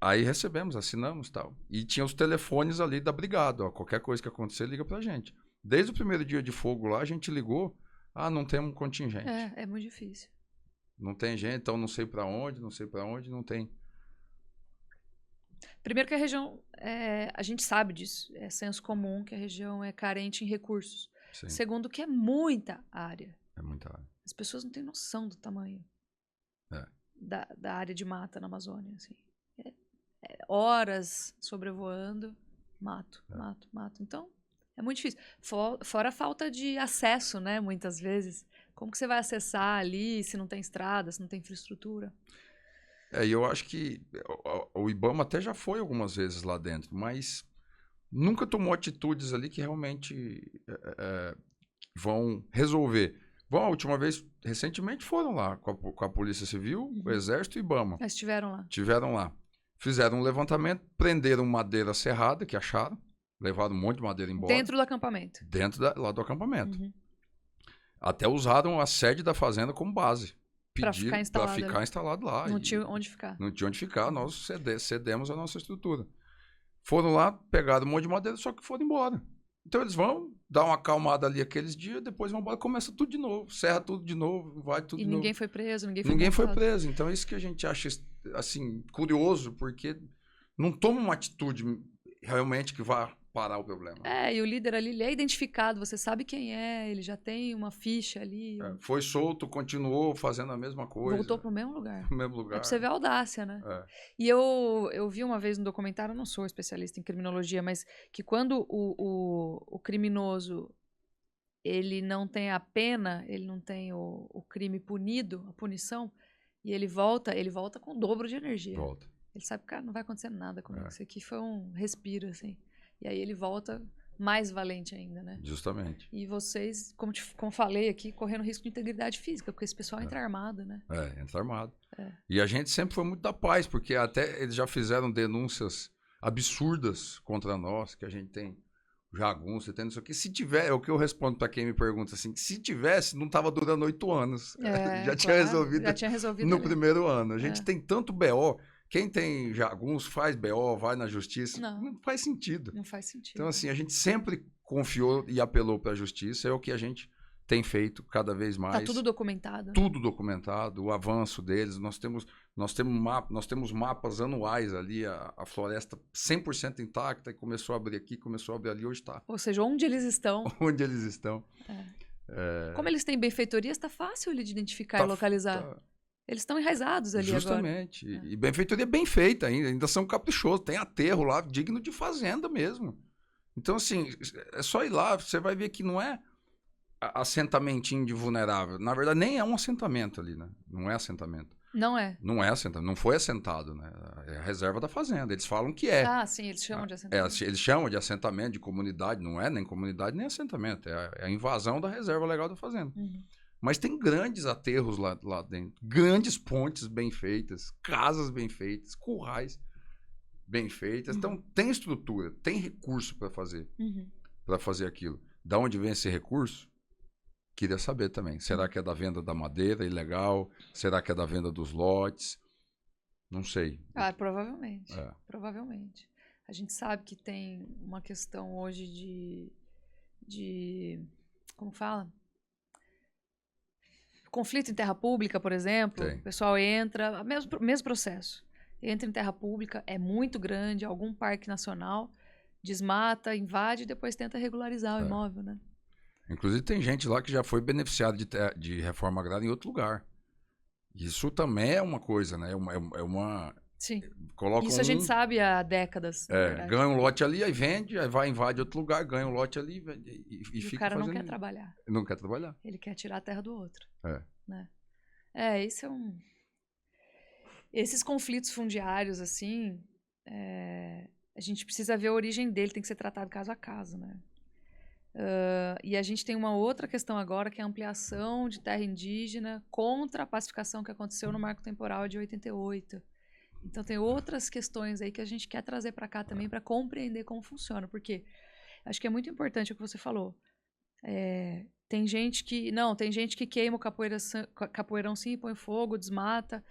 [SPEAKER 2] Aí recebemos, assinamos e tal. E tinha os telefones ali da brigada, ó, qualquer coisa que acontecer, liga pra gente. Desde o primeiro dia de fogo lá, a gente ligou, não temos contingente.
[SPEAKER 1] É muito difícil.
[SPEAKER 2] Não tem gente, então não sei pra onde, não tem.
[SPEAKER 1] Primeiro que a região, a gente sabe disso, é senso comum que a região é carente em recursos.
[SPEAKER 2] Sim.
[SPEAKER 1] Segundo que é muita área.
[SPEAKER 2] É muita área.
[SPEAKER 1] As pessoas não têm noção do tamanho da área de mata na Amazônia. Assim. Horas sobrevoando Mato. Então, é muito difícil. Fora a falta de acesso, né? Muitas vezes. Como que você vai acessar ali se não tem estrada, se não tem infraestrutura?
[SPEAKER 2] E eu acho que o IBAMA até já foi algumas vezes lá dentro, mas nunca tomou atitudes ali que realmente vão resolver. Bom, a última vez, recentemente, foram lá com a Polícia Civil, o Exército e o IBAMA.
[SPEAKER 1] Mas estiveram lá.
[SPEAKER 2] Tiveram lá. Fizeram um levantamento, prenderam madeira serrada, que acharam, levaram um monte de madeira embora.
[SPEAKER 1] Dentro do acampamento.
[SPEAKER 2] Lá do acampamento. Até usaram a sede da fazenda como base.
[SPEAKER 1] Para ficar
[SPEAKER 2] instalado lá.
[SPEAKER 1] Não tinha onde ficar.
[SPEAKER 2] Não tinha onde ficar, nós cedemos a nossa estrutura. Foram lá, pegaram um monte de madeira, só que foram embora. Então eles vão dar uma acalmada ali aqueles dias, depois vão embora, começa tudo de novo, serra tudo de novo, vai tudo de novo.
[SPEAKER 1] E ninguém foi preso,
[SPEAKER 2] ninguém foi preso. Então é isso que a gente acha, assim, curioso, porque não toma uma atitude realmente que vá parar o problema.
[SPEAKER 1] E o líder ali, ele é identificado, você sabe quem é, ele já tem uma ficha ali.
[SPEAKER 2] Foi solto, continuou fazendo a mesma coisa.
[SPEAKER 1] Voltou pro mesmo lugar.
[SPEAKER 2] Pro mesmo lugar.
[SPEAKER 1] É pra você ver a audácia, né? E eu vi uma vez no documentário, eu não sou especialista em criminologia, mas que quando o criminoso, ele não tem a pena, ele não tem o crime punido, a punição, e ele volta com o dobro de energia.
[SPEAKER 2] Volta.
[SPEAKER 1] Ele sabe que, cara, não vai acontecer nada comigo. Isso aqui foi um respiro, assim. E aí ele volta mais valente ainda, né?
[SPEAKER 2] Justamente.
[SPEAKER 1] E vocês, como falei aqui, correndo risco de integridade física, porque esse pessoal entra armado, né?
[SPEAKER 2] Entra armado. E a gente sempre foi muito da paz, porque até eles já fizeram denúncias absurdas contra nós, que a gente tem jagunço, tem isso aqui. Se tiver, é o que eu respondo para quem me pergunta assim, se tivesse, não estava durando 8 anos. Já tinha resolvido no primeiro ano. A gente tem tanto BO. Quem tem jagunço faz BO, vai na justiça. Não faz sentido.
[SPEAKER 1] Não faz sentido.
[SPEAKER 2] Então, assim, a gente sempre confiou e apelou para a justiça. É o que a gente tem feito cada vez mais.
[SPEAKER 1] Tá tudo documentado.
[SPEAKER 2] Tudo documentado, o avanço deles. Nós temos mapas anuais ali, a floresta 100% intacta, e começou a abrir aqui, começou a abrir ali, hoje está.
[SPEAKER 1] Ou seja, onde eles estão.
[SPEAKER 2] Onde eles estão.
[SPEAKER 1] Como eles têm benfeitorias, está fácil de identificar e localizar. Eles estão enraizados ali agora.
[SPEAKER 2] Justamente. E benfeitoria bem feita ainda são caprichosos. Tem aterro lá, digno de fazenda mesmo. Então, assim, é só ir lá, você vai ver que não é assentamentinho de vulnerável. Na verdade, nem é um assentamento ali, né? Não é assentamento.
[SPEAKER 1] Não é?
[SPEAKER 2] Não é assentamento, não foi assentado, né? É a reserva da fazenda. Eles falam que é.
[SPEAKER 1] Sim, eles chamam de assentamento.
[SPEAKER 2] Eles chamam de assentamento, de comunidade. Não é nem comunidade, nem assentamento. É a invasão da reserva legal da fazenda. Mas tem grandes aterros lá dentro, grandes pontes bem feitas, casas bem feitas, currais bem feitas. Então, tem estrutura, tem recurso para fazer aquilo. Da onde vem esse recurso? Queria saber também. Será que é da venda da madeira ilegal? Será que é da venda dos lotes? Não sei.
[SPEAKER 1] Provavelmente. Provavelmente. A gente sabe que tem uma questão hoje de como fala? Conflito em terra pública, por exemplo, o pessoal entra, mesmo processo, entra em terra pública, é muito grande, algum parque nacional, desmata, invade e depois tenta regularizar o imóvel, né?
[SPEAKER 2] Inclusive tem gente lá que já foi beneficiada de reforma agrária em outro lugar. Isso também é uma coisa, né?
[SPEAKER 1] Sim. Isso a gente sabe há décadas.
[SPEAKER 2] Ganha um lote ali, aí vende, aí vai, invade outro lugar, ganha um lote ali e fica.
[SPEAKER 1] O cara não quer trabalhar.
[SPEAKER 2] Não quer trabalhar.
[SPEAKER 1] Ele quer tirar a terra do outro. Né? Isso é Esses conflitos fundiários, assim, a gente precisa ver a origem dele, tem que ser tratado caso a caso, né? E a gente tem uma outra questão agora, que é a ampliação de terra indígena contra a pacificação que aconteceu no Marco Temporal de 88. Então, tem outras questões aí que a gente quer trazer para cá também para compreender como funciona. Porque acho que é muito importante o que você falou. Tem gente que queima o capoeirão sim, põe fogo, desmata.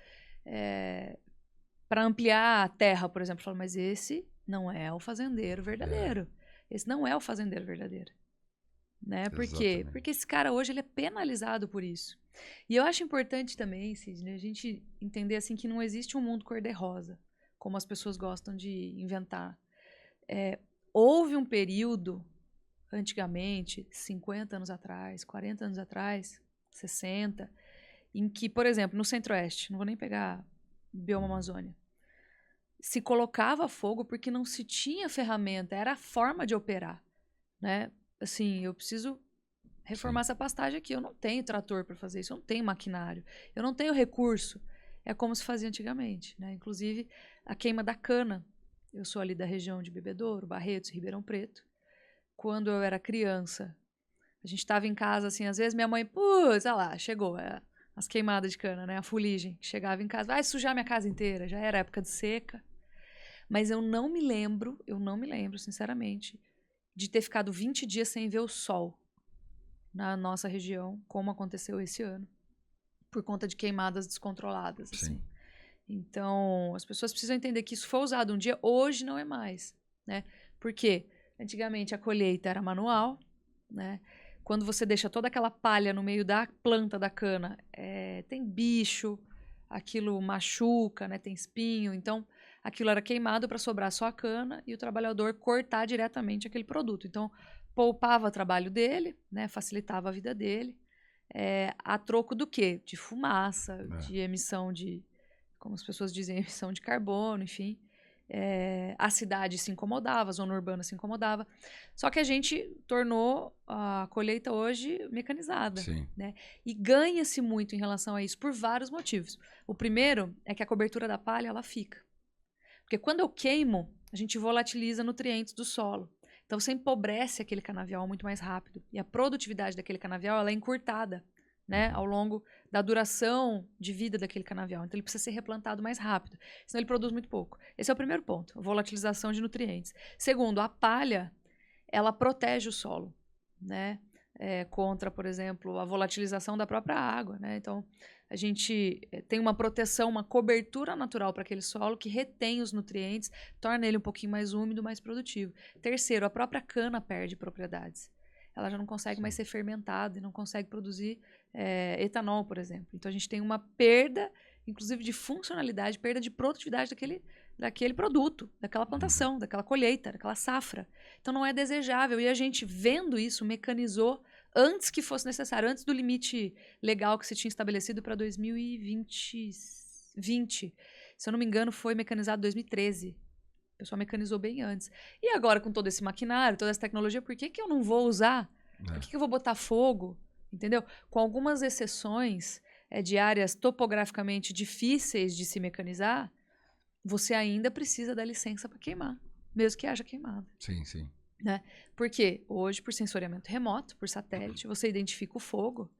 [SPEAKER 1] Para ampliar a terra, por exemplo. Mas esse não é o fazendeiro verdadeiro. Esse não é o fazendeiro verdadeiro. Né? Por quê? Porque esse cara hoje ele é penalizado por isso. E eu acho importante também, Sidney, a gente entender assim, que não existe um mundo cor-de-rosa, como as pessoas gostam de inventar. Houve um período, antigamente, 50 anos atrás, 40 anos atrás, 60, em que, por exemplo, no Centro-Oeste, não vou nem pegar Bioma Amazônia, se colocava fogo porque não se tinha ferramenta, era a forma de operar, né? Assim, eu preciso reformar essa pastagem aqui, eu não tenho trator para fazer isso, eu não tenho maquinário, eu não tenho recurso. É como se fazia antigamente, né? Inclusive, a queima da cana. Eu sou ali da região de Bebedouro, Barretos, Ribeirão Preto. Quando eu era criança, a gente estava em casa, assim, às vezes minha mãe, putz, olha lá, chegou, as queimadas de cana, né? A fuligem, chegava em casa, vai sujar minha casa inteira, já era época de seca. Mas eu não me lembro, sinceramente, de ter ficado 20 dias sem ver o sol na nossa região, como aconteceu esse ano, por conta de queimadas descontroladas, assim.
[SPEAKER 2] Sim.
[SPEAKER 1] Então, as pessoas precisam entender que isso foi usado um dia, hoje não é mais, né? Por quê? Antigamente a colheita era manual, né? Quando você deixa toda aquela palha no meio da planta da cana, tem bicho, aquilo machuca, né? Tem espinho, então aquilo era queimado para sobrar só a cana e o trabalhador cortar diretamente aquele produto. Então, poupava o trabalho dele, né? Facilitava a vida dele, a troco do quê? De fumaça, de emissão de, como as pessoas dizem, emissão de carbono, enfim. A cidade se incomodava, a zona urbana se incomodava. Só que a gente tornou a colheita hoje mecanizada.
[SPEAKER 2] Sim.
[SPEAKER 1] Né? E ganha-se muito em relação a isso por vários motivos. O primeiro é que a cobertura da palha ela fica. Porque quando eu queimo, a gente volatiliza nutrientes do solo. Então você empobrece aquele canavial muito mais rápido. E a produtividade daquele canavial ela é encurtada, né, ao longo da duração de vida daquele canavial. Então ele precisa ser replantado mais rápido, senão ele produz muito pouco. Esse é o primeiro ponto, a volatilização de nutrientes. Segundo, a palha, ela protege o solo, né, contra, por exemplo, a volatilização da própria água, né? Então a gente tem uma proteção, uma cobertura natural para aquele solo que retém os nutrientes, torna ele um pouquinho mais úmido, mais produtivo. Terceiro, a própria cana perde propriedades. Ela já não consegue mais ser fermentada e não consegue produzir etanol, por exemplo. Então a gente tem uma perda, inclusive de funcionalidade, perda de produtividade daquele produto, daquela plantação, daquela colheita, daquela safra. Então não é desejável. E a gente, vendo isso, mecanizou antes que fosse necessário, antes do limite legal que se tinha estabelecido para 2020. Se eu não me engano, foi mecanizado em 2013. O pessoal mecanizou bem antes. E agora, com todo esse maquinário, toda essa tecnologia, por que eu não vou usar? Por que eu vou botar fogo? Entendeu? Com algumas exceções de áreas topograficamente difíceis de se mecanizar, você ainda precisa da licença para queimar, mesmo que haja queimada.
[SPEAKER 2] Sim, sim.
[SPEAKER 1] Né? Porque hoje, por sensoriamento remoto, por satélite, você identifica o fogo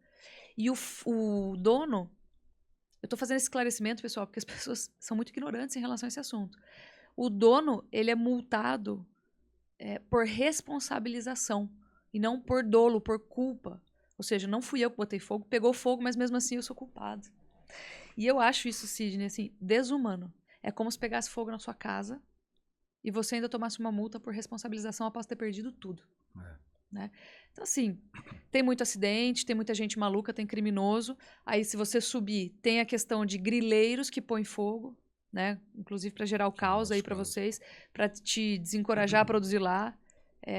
[SPEAKER 1] e o dono... Eu estou fazendo esse esclarecimento, pessoal, porque as pessoas são muito ignorantes em relação a esse assunto. O dono, ele é multado por responsabilização e não por dolo, por culpa. Ou seja, não fui eu que botei fogo, pegou fogo, mas mesmo assim eu sou culpado. E eu acho isso, Sidney, assim, desumano. É como se pegasse fogo na sua casa e você ainda tomasse uma multa por responsabilização após ter perdido tudo. Né? Então, assim, tem muito acidente, tem muita gente maluca, tem criminoso. Aí, se você subir, tem a questão de grileiros que põem fogo, né? Inclusive para gerar o caos aí para vocês, para te desencorajar a produzir lá.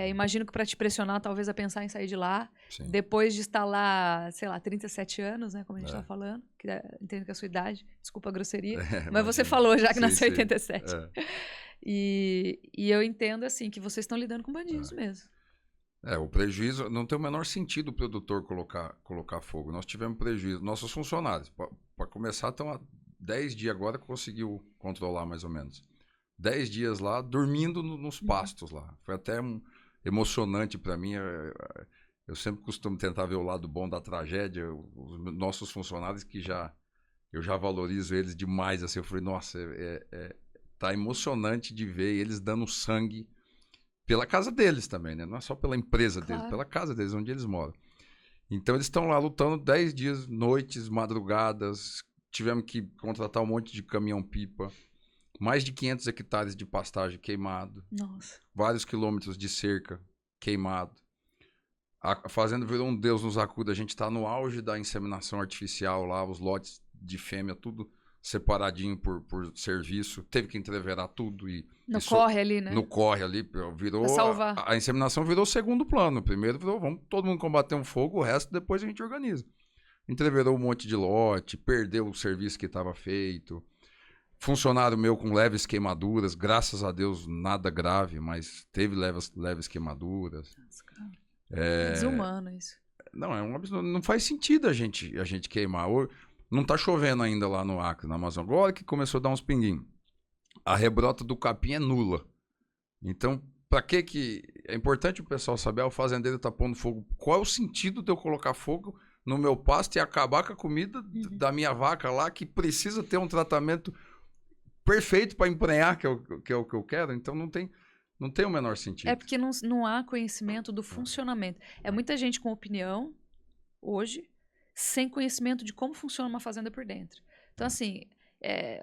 [SPEAKER 1] Imagino que para te pressionar, talvez, a pensar em sair de lá.
[SPEAKER 2] Sim.
[SPEAKER 1] Depois de estar lá, sei lá, 37 anos, né? Como a gente estava falando. Entendo que é a sua idade, desculpa a grosseria. Mas você falou já que nasceu em 87. E eu entendo, assim, que vocês estão lidando com bandidos mesmo.
[SPEAKER 2] O prejuízo, não tem o menor sentido o produtor colocar fogo. Nós tivemos prejuízo. Nossos funcionários, para começar, estão há 10 dias agora que conseguiu controlar mais ou menos. 10 dias lá, dormindo nos pastos lá. Foi até emocionante para mim. Eu sempre costumo tentar ver o lado bom da tragédia. Os nossos funcionários que eu já valorizo eles demais. Assim, eu falei, nossa, tá emocionante de ver eles dando sangue pela casa deles também, né? Não é só pela empresa deles, pela casa deles, onde eles moram. Então eles estão lá lutando 10 dias, noites, madrugadas. Tivemos que contratar um monte de caminhão-pipa. Mais de 500 hectares de pastagem queimado.
[SPEAKER 1] Nossa.
[SPEAKER 2] Vários quilômetros de cerca queimado. A fazenda virou um Deus nos acuda. A gente está no auge da inseminação artificial lá, os lotes de fêmea, tudo separadinho por serviço. Teve que entreverar tudo.
[SPEAKER 1] No corre ali, né?
[SPEAKER 2] No corre ali. Virou,
[SPEAKER 1] pra salvar.
[SPEAKER 2] A inseminação virou segundo plano. Primeiro virou, vamos todo mundo combater um fogo, o resto depois a gente organiza. Entreverou um monte de lote, perdeu o serviço que estava feito. Funcionário meu com leves queimaduras, graças a Deus nada grave, mas teve leves queimaduras.
[SPEAKER 1] Nossa, cara. É
[SPEAKER 2] É,
[SPEAKER 1] desumano isso.
[SPEAKER 2] não, é um absurdo. Não faz sentido a gente queimar. Não tá chovendo ainda lá no Acre, na Amazônia. Agora que começou a dar uns pinguinhos. A rebrota do capim é nula. Então, para que... É importante o pessoal saber, o fazendeiro tá pondo fogo. Qual é o sentido de eu colocar fogo no meu pasto e acabar com a comida da minha vaca lá, que precisa ter um tratamento perfeito para emprenhar, que é o que eu quero? Então, não tem o menor sentido.
[SPEAKER 1] É porque não há conhecimento do funcionamento. É muita gente com opinião, hoje, sem conhecimento de como funciona uma fazenda por dentro. Então, assim,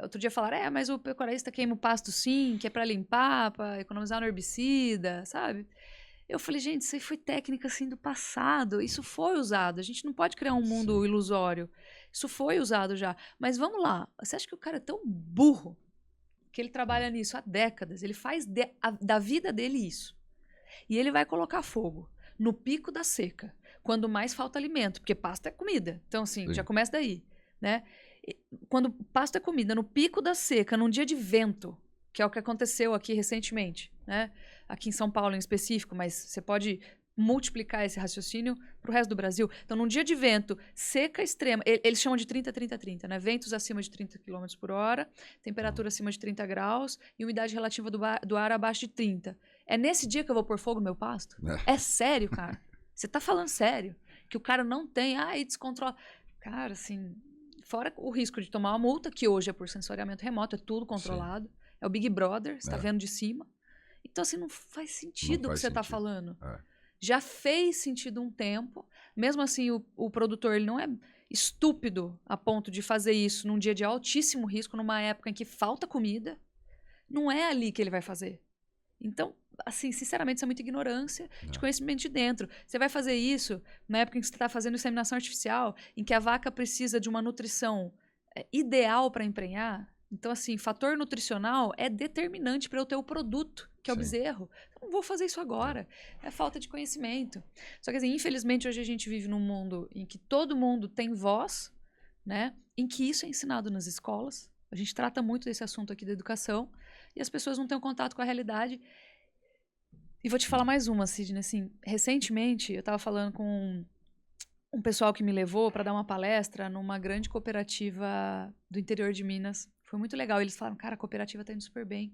[SPEAKER 1] outro dia falaram, mas o pecuarista queima o pasto sim, que é para limpar, para economizar no herbicida, sabe? Eu falei, gente, isso aí foi técnica assim do passado, isso foi usado, a gente não pode criar um mundo ilusório. Isso foi usado já. Mas vamos lá, você acha que o cara é tão burro que ele trabalha nisso há décadas, ele faz da vida dele isso. E ele vai colocar fogo no pico da seca, quando mais falta alimento, porque pasto é comida. Então, assim, já começa daí, né? Quando pasto é comida, no pico da seca, num dia de vento, que é o que aconteceu aqui recentemente, né? Aqui em São Paulo em específico, mas você pode multiplicar esse raciocínio para o resto do Brasil. Então, num dia de vento, seca extrema, eles chamam de 30-30-30, né? Ventos acima de 30 km por hora, temperatura acima de 30 graus e umidade relativa do ar abaixo de 30. É nesse dia que eu vou pôr fogo no meu pasto? É sério, cara? Você tá falando sério? Que o cara não tem, e descontrola. Cara, assim, fora o risco de tomar uma multa, que hoje é por sensoriamento remoto, é tudo controlado. Sim. É o Big Brother, você tá vendo de cima. Então, assim, não faz sentido o que você tá falando. Já fez sentido um tempo. Mesmo assim, o produtor ele não é estúpido a ponto de fazer isso num dia de altíssimo risco, numa época em que falta comida. Não é ali que ele vai fazer. Então, assim, sinceramente, isso é muita ignorância de conhecimento de dentro. Você vai fazer isso na época em que você está fazendo inseminação artificial, em que a vaca precisa de uma nutrição ideal para emprenhar. Então, assim, fator nutricional é determinante para eu ter o produto, que é o bezerro. Eu não vou fazer isso agora. É falta de conhecimento. Só que, assim, infelizmente, hoje a gente vive num mundo em que todo mundo tem voz, né? Em que isso é ensinado nas escolas. A gente trata muito desse assunto aqui da educação e as pessoas não têm um contato com a realidade. E vou te falar mais uma, Sidney. Assim, recentemente, eu estava falando com um pessoal que me levou para dar uma palestra numa grande cooperativa do interior de Minas. Foi muito legal. Eles falaram, cara, a cooperativa está indo super bem.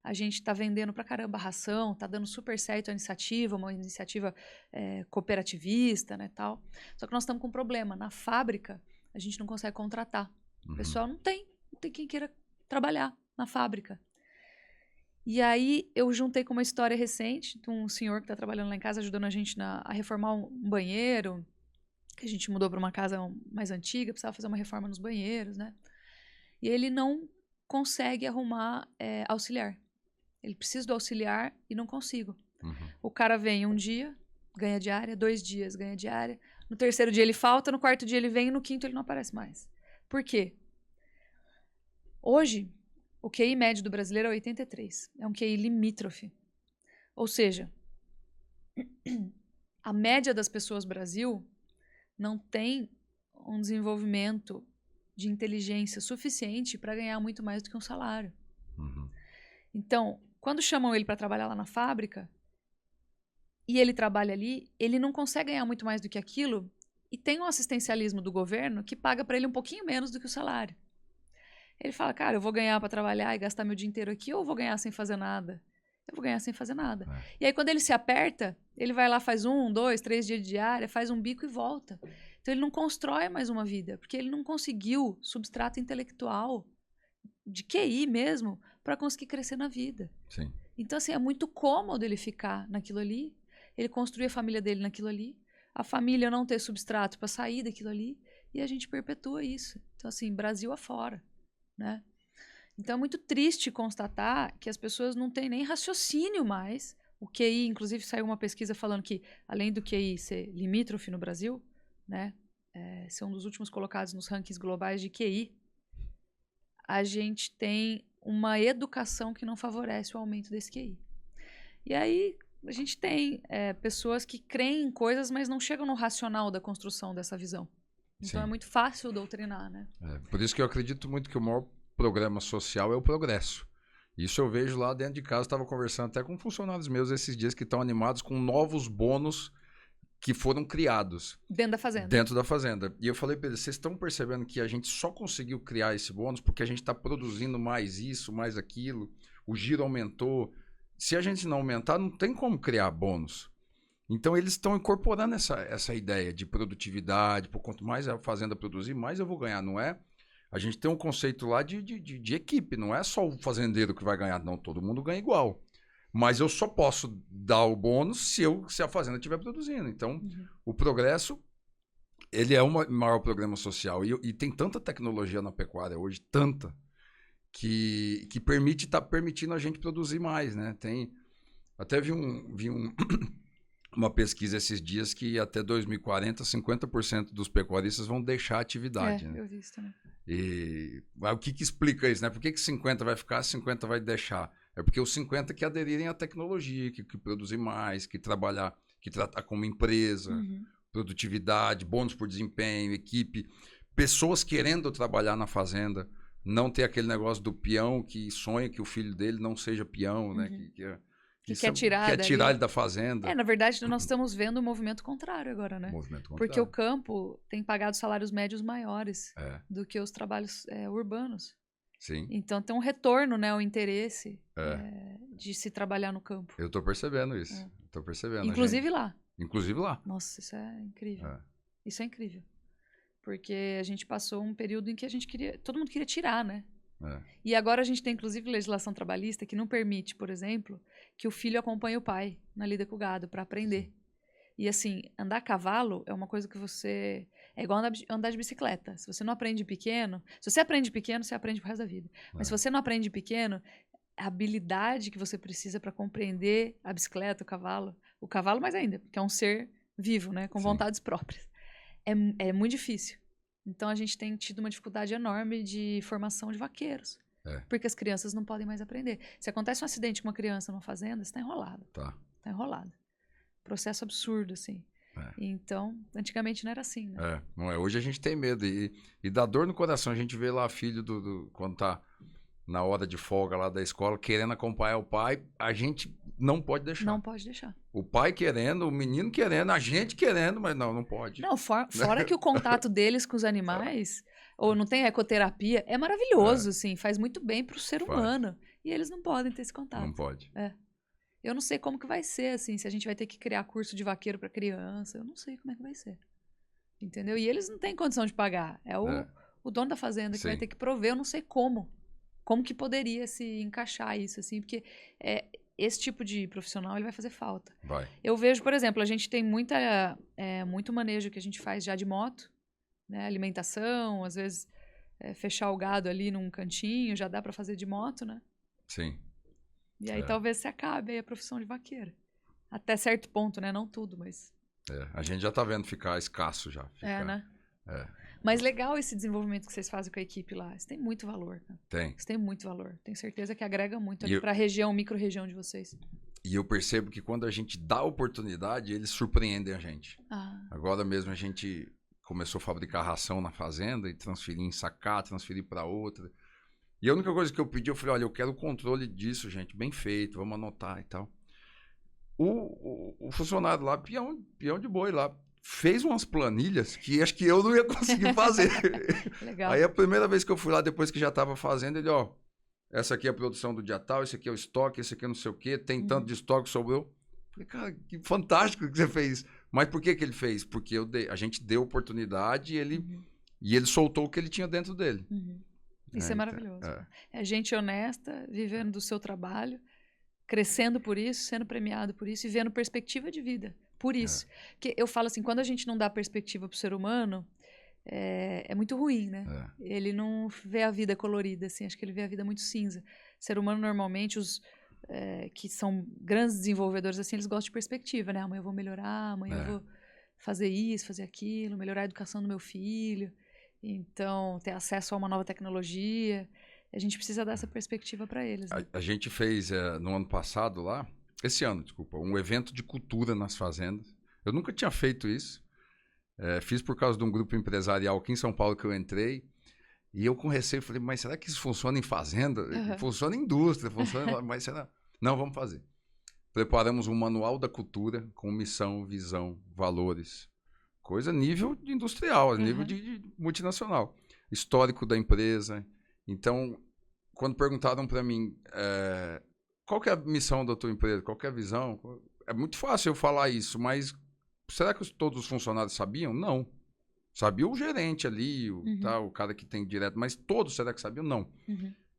[SPEAKER 1] A gente está vendendo pra caramba a ração, está dando super certo a iniciativa, uma iniciativa cooperativista, né, tal. Só que nós estamos com um problema. Na fábrica, a gente não consegue contratar. O pessoal não tem quem queira trabalhar na fábrica. E aí eu juntei com uma história recente de um senhor que está trabalhando lá em casa, ajudando a gente a reformar um banheiro, que a gente mudou para uma casa mais antiga, precisava fazer uma reforma nos banheiros, né? E ele não consegue arrumar auxiliar. Ele precisa do auxiliar e não consigo. O cara vem um dia, ganha diária, 2 dias, ganha diária. No 3º dia ele falta, no 4º dia ele vem e no 5º ele não aparece mais. Por quê? Hoje, o QI médio do brasileiro é 83. É um QI limítrofe. Ou seja, a média das pessoas no Brasil não tem um desenvolvimento de inteligência suficiente para ganhar muito mais do que um salário. Então, quando chamam ele para trabalhar lá na fábrica e ele trabalha ali, ele não consegue ganhar muito mais do que aquilo e tem um assistencialismo do governo que paga para ele um pouquinho menos do que o salário. Ele fala, cara, eu vou ganhar para trabalhar e gastar meu dia inteiro aqui ou eu vou ganhar sem fazer nada? Eu vou ganhar sem fazer nada. E aí, quando ele se aperta, ele vai lá, faz 1, 2, 3 dias de diária, faz um bico e volta. Então, ele não constrói mais uma vida, porque ele não conseguiu substrato intelectual, de QI mesmo, para conseguir crescer na vida.
[SPEAKER 2] Sim.
[SPEAKER 1] Então, assim, é muito cômodo ele ficar naquilo ali, ele construir a família dele naquilo ali, a família não ter substrato para sair daquilo ali, e a gente perpetua isso. Então, assim, Brasil afora, né? Então, é muito triste constatar que as pessoas não têm nem raciocínio mais. O QI, inclusive, saiu uma pesquisa falando que, além do QI ser limítrofe no Brasil, né, ser um dos últimos colocados nos rankings globais de QI, a gente tem uma educação que não favorece o aumento desse QI. E aí, a gente tem pessoas que creem em coisas, mas não chegam no racional da construção dessa visão. Então, é muito fácil doutrinar, né?
[SPEAKER 2] Por isso que eu acredito muito que o maior programa social é o progresso. Isso eu vejo lá dentro de casa, estava conversando até com funcionários meus esses dias que estão animados com novos bônus que foram criados.
[SPEAKER 1] Dentro da fazenda.
[SPEAKER 2] Dentro da fazenda. E eu falei para eles, vocês estão percebendo que a gente só conseguiu criar esse bônus porque a gente está produzindo mais isso, mais aquilo, o giro aumentou. Se a gente não aumentar, não tem como criar bônus. Então, eles estão incorporando essa ideia de produtividade. Por quanto mais a fazenda produzir, mais eu vou ganhar, não é? A gente tem um conceito lá de equipe, não é só o fazendeiro que vai ganhar, não, todo mundo ganha igual. Mas eu só posso dar o bônus se a fazenda estiver produzindo. Então, o progresso, ele é o maior programa social. E tem tanta tecnologia na pecuária hoje, tanta, que está permitindo a gente produzir mais, né? Até vi uma pesquisa esses dias que até 2040, 50% dos pecuaristas vão deixar a atividade. Né?
[SPEAKER 1] Eu vi isso também.
[SPEAKER 2] E o que explica isso, né? Por que 50 vai ficar, 50 vai deixar? É porque os 50 que aderirem à tecnologia, que produzir mais, que trabalhar, que tratar como empresa, produtividade, bônus por desempenho, equipe, pessoas querendo trabalhar na fazenda, não ter aquele negócio do peão que sonha que o filho dele não seja peão, né?
[SPEAKER 1] Que quer tirar
[SPEAKER 2] ele da fazenda.
[SPEAKER 1] Na verdade, nós estamos vendo um movimento contrário agora, né? Porque o campo tem pagado salários médios maiores do que os trabalhos urbanos.
[SPEAKER 2] Sim.
[SPEAKER 1] Então tem um retorno, né, ao interesse de se trabalhar no campo.
[SPEAKER 2] Eu estou percebendo isso. Estou percebendo.
[SPEAKER 1] Inclusive lá.
[SPEAKER 2] Inclusive lá.
[SPEAKER 1] Nossa, isso é incrível. Isso é incrível. Porque a gente passou um período em que todo mundo queria tirar, né? E agora a gente tem, inclusive, legislação trabalhista que não permite, por exemplo, que o filho acompanhe o pai na lida com o gado para aprender. E assim, andar a cavalo é uma coisa que você... É igual andar de bicicleta. Se você não aprende pequeno... Se você aprende pequeno, você aprende pro resto da vida. Mas se você não aprende pequeno, a habilidade que você precisa para compreender a bicicleta, o cavalo mais ainda, porque é um ser vivo, né? Com vontades próprias. É muito difícil. Então, a gente tem tido uma dificuldade enorme de formação de vaqueiros. Porque as crianças não podem mais aprender. Se acontece um acidente com uma criança numa fazenda, você está enrolado. Tá enrolado. Processo absurdo, assim. Então, antigamente não era assim, né?
[SPEAKER 2] Não é. Hoje a gente tem medo. E dá dor no coração. A gente vê lá filho quando tá na hora de folga lá da escola, querendo acompanhar o pai, a gente não pode deixar.
[SPEAKER 1] Não pode deixar.
[SPEAKER 2] O pai querendo, o menino querendo, a gente querendo, mas não pode.
[SPEAKER 1] Não, fora que o contato deles com os animais, ou não tem ecoterapia, é maravilhoso, assim, faz muito bem pro ser humano. E eles não podem ter esse contato.
[SPEAKER 2] Não pode.
[SPEAKER 1] Eu não sei como que vai ser, assim, se a gente vai ter que criar curso de vaqueiro para criança, eu não sei como é que vai ser. Entendeu? E eles não têm condição de pagar. É o dono da fazenda que vai ter que prover, eu não sei como. Como que poderia se encaixar isso, assim, porque esse tipo de profissional ele vai fazer falta. Eu vejo, por exemplo, a gente tem muito manejo que a gente faz já de moto, né? Alimentação, às vezes fechar o gado ali num cantinho, já dá para fazer de moto, né?
[SPEAKER 2] Sim.
[SPEAKER 1] E aí talvez se acabe aí a profissão de vaqueiro. Até certo ponto, né? Não tudo, mas...
[SPEAKER 2] a gente já tá vendo ficar escasso já.
[SPEAKER 1] Né? Mas legal esse desenvolvimento que vocês fazem com a equipe lá. Isso tem muito valor, cara.
[SPEAKER 2] Isso
[SPEAKER 1] tem muito valor. Tenho certeza que agrega muito ali para a região, micro-região de vocês.
[SPEAKER 2] E eu percebo que quando a gente dá oportunidade, eles surpreendem a gente. Agora mesmo a gente começou a fabricar ração na fazenda e transferir em sacar, transferir para outra. E a única coisa que eu pedi, eu falei, olha, eu quero o controle disso, gente, bem feito, vamos anotar e tal. O funcionário lá, peão de boi lá, fez umas planilhas que acho que eu não ia conseguir fazer.
[SPEAKER 1] Legal.
[SPEAKER 2] Aí a primeira vez que eu fui lá, depois que já estava fazendo, ele, essa aqui é a produção do dia tal, esse aqui é o estoque, esse aqui é não sei o quê, tem tanto de estoque, sobrou. Falei, cara, que fantástico que você fez. Mas por que ele fez? Porque a gente deu oportunidade e ele soltou o que ele tinha dentro dele.
[SPEAKER 1] Isso é maravilhoso. É gente honesta, vivendo do seu trabalho, crescendo por isso, sendo premiado por isso e vendo perspectiva de vida. Por isso. Porque eu falo assim, quando a gente não dá perspectiva para o ser humano, é muito ruim, né? Ele não vê a vida colorida, assim, acho que ele vê a vida muito cinza. O ser humano, normalmente, os que são grandes desenvolvedores, assim, eles gostam de perspectiva, né? Amanhã eu vou melhorar, amanhã eu vou fazer isso, fazer aquilo, melhorar a educação do meu filho. Então, ter acesso a uma nova tecnologia. A gente precisa dar essa perspectiva para eles. Né?
[SPEAKER 2] A gente fez, no ano passado lá, esse ano, desculpa, um evento de cultura nas fazendas. Eu nunca tinha feito isso. Fiz por causa de um grupo empresarial aqui em São Paulo que eu entrei. E eu com receio falei, mas será que isso funciona em fazenda?
[SPEAKER 1] Uhum.
[SPEAKER 2] Funciona em indústria, funciona, mas será? Não, vamos fazer. Preparamos um manual da cultura com missão, visão, valores. Coisa nível de industrial, nível de multinacional. Histórico da empresa. Então, quando perguntaram para mim qual que é a missão da tua empresa, qual que é a visão, é muito fácil eu falar isso, mas será que todos os funcionários sabiam? Não. Sabia o gerente ali, o cara que tem direto, mas todos, será que sabiam? Não.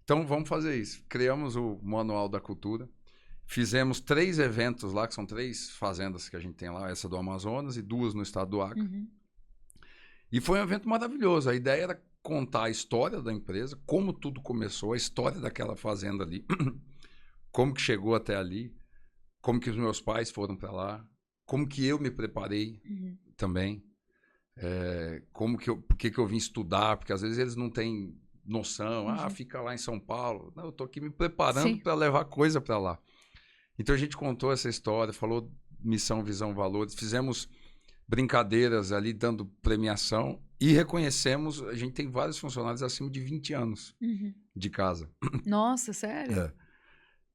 [SPEAKER 2] Então, vamos fazer isso. Criamos o Manual da Cultura, fizemos 3 eventos lá, que são 3 fazendas que a gente tem lá, essa do Amazonas e 2 no estado do Acre. E foi um evento maravilhoso. A ideia era contar a história da empresa, como tudo começou, a história daquela fazenda ali, como que chegou até ali, como que os meus pais foram para lá, como que eu me preparei também. Por que eu vim estudar, porque às vezes eles não têm noção, fica lá em São Paulo. Não, eu tô aqui me preparando para levar coisa para lá. Então a gente contou essa história, falou missão, visão, valores, fizemos brincadeiras ali dando premiação e reconhecemos, a gente tem vários funcionários acima de 20 anos de casa.
[SPEAKER 1] Nossa, sério?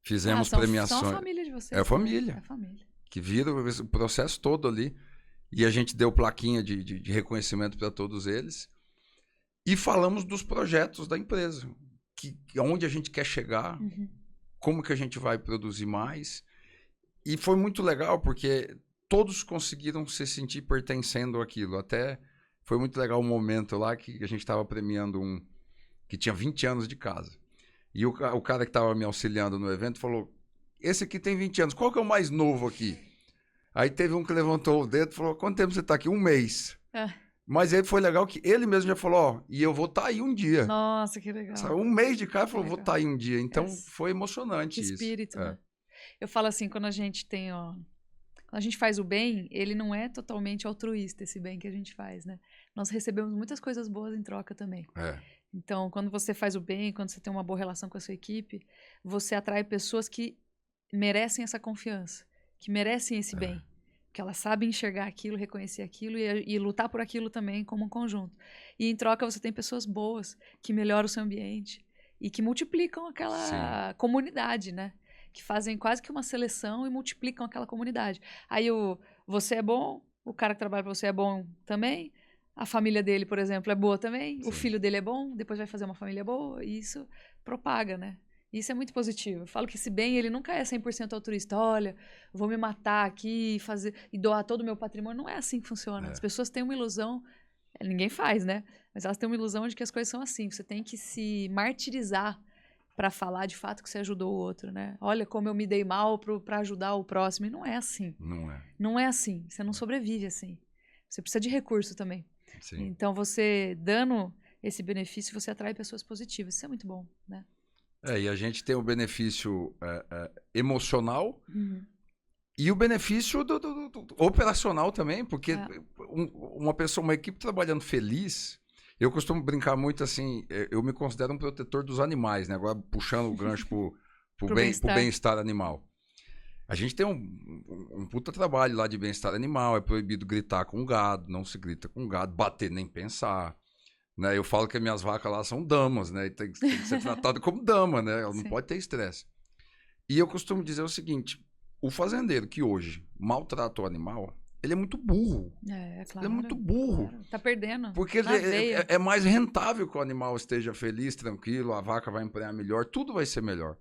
[SPEAKER 2] Fizemos premiações.
[SPEAKER 1] São a família de vocês.
[SPEAKER 2] É a família.
[SPEAKER 1] É a família.
[SPEAKER 2] Que vira o processo todo ali. E a gente deu plaquinha de reconhecimento para todos eles. E falamos dos projetos da empresa. Onde a gente quer chegar, como que a gente vai produzir mais. E foi muito legal, porque todos conseguiram se sentir pertencendo àquilo. Até foi muito legal o momento lá que a gente estava premiando um que tinha 20 anos de casa. E o cara que estava me auxiliando no evento falou, esse aqui tem 20 anos, qual que é o mais novo aqui? Aí teve um que levantou o dedo e falou, quanto tempo você está aqui? 1 mês. Mas aí foi legal que ele mesmo já falou, e eu vou estar aí um dia.
[SPEAKER 1] Nossa, que legal.
[SPEAKER 2] Sabe, 1 mês de cara, falou, vou estar aí um dia. Então, foi emocionante
[SPEAKER 1] que
[SPEAKER 2] isso.
[SPEAKER 1] Espírito, né? Eu falo assim, quando a gente tem, quando a gente faz o bem, ele não é totalmente altruísta, esse bem que a gente faz, né? Nós recebemos muitas coisas boas em troca também. Então, quando você faz o bem, quando você tem uma boa relação com a sua equipe, você atrai pessoas que merecem essa confiança, que merecem esse bem. Que elas sabem enxergar aquilo, reconhecer aquilo e lutar por aquilo também como um conjunto. E em troca você tem pessoas boas, que melhoram o seu ambiente e que multiplicam aquela comunidade, né? Que fazem quase que uma seleção e multiplicam aquela comunidade. Aí você é bom, o cara que trabalha para você é bom também, a família dele, por exemplo, é boa também, o filho dele é bom, depois vai fazer uma família boa, e isso propaga, né? Isso é muito positivo. Eu falo que esse bem, ele nunca é 100% altruísta. Olha, vou me matar aqui e doar todo o meu patrimônio. Não é assim que funciona. As pessoas têm uma ilusão, ninguém faz, né? Mas elas têm uma ilusão de que as coisas são assim. Você tem que se martirizar para falar de fato que você ajudou o outro, né? Olha como eu me dei mal para ajudar o próximo. E não é assim.
[SPEAKER 2] Não é.
[SPEAKER 1] Não é assim. Você não sobrevive assim. Você precisa de recurso também.
[SPEAKER 2] Sim.
[SPEAKER 1] Então, você dando esse benefício, você atrai pessoas positivas. Isso é muito bom, né?
[SPEAKER 2] E a gente tem o benefício emocional e o benefício do operacional também, porque uma equipe trabalhando feliz, eu costumo brincar muito assim, eu me considero um protetor dos animais, né? Agora puxando o gancho pro bem-estar animal. A gente tem um puta trabalho lá de bem-estar animal, é proibido gritar com gado, não se grita com gado, bater nem pensar. Né? Eu falo que as minhas vacas lá são damas, né? Tem que ser tratado como dama, né? Ela não pode ter estresse. E eu costumo dizer o seguinte, o fazendeiro que hoje maltrata o animal, ele é muito burro.
[SPEAKER 1] Claro.
[SPEAKER 2] Ele é muito burro.
[SPEAKER 1] Claro. Tá perdendo.
[SPEAKER 2] Porque é mais rentável que o animal esteja feliz, tranquilo, a vaca vai emprenhar melhor, tudo vai ser melhor.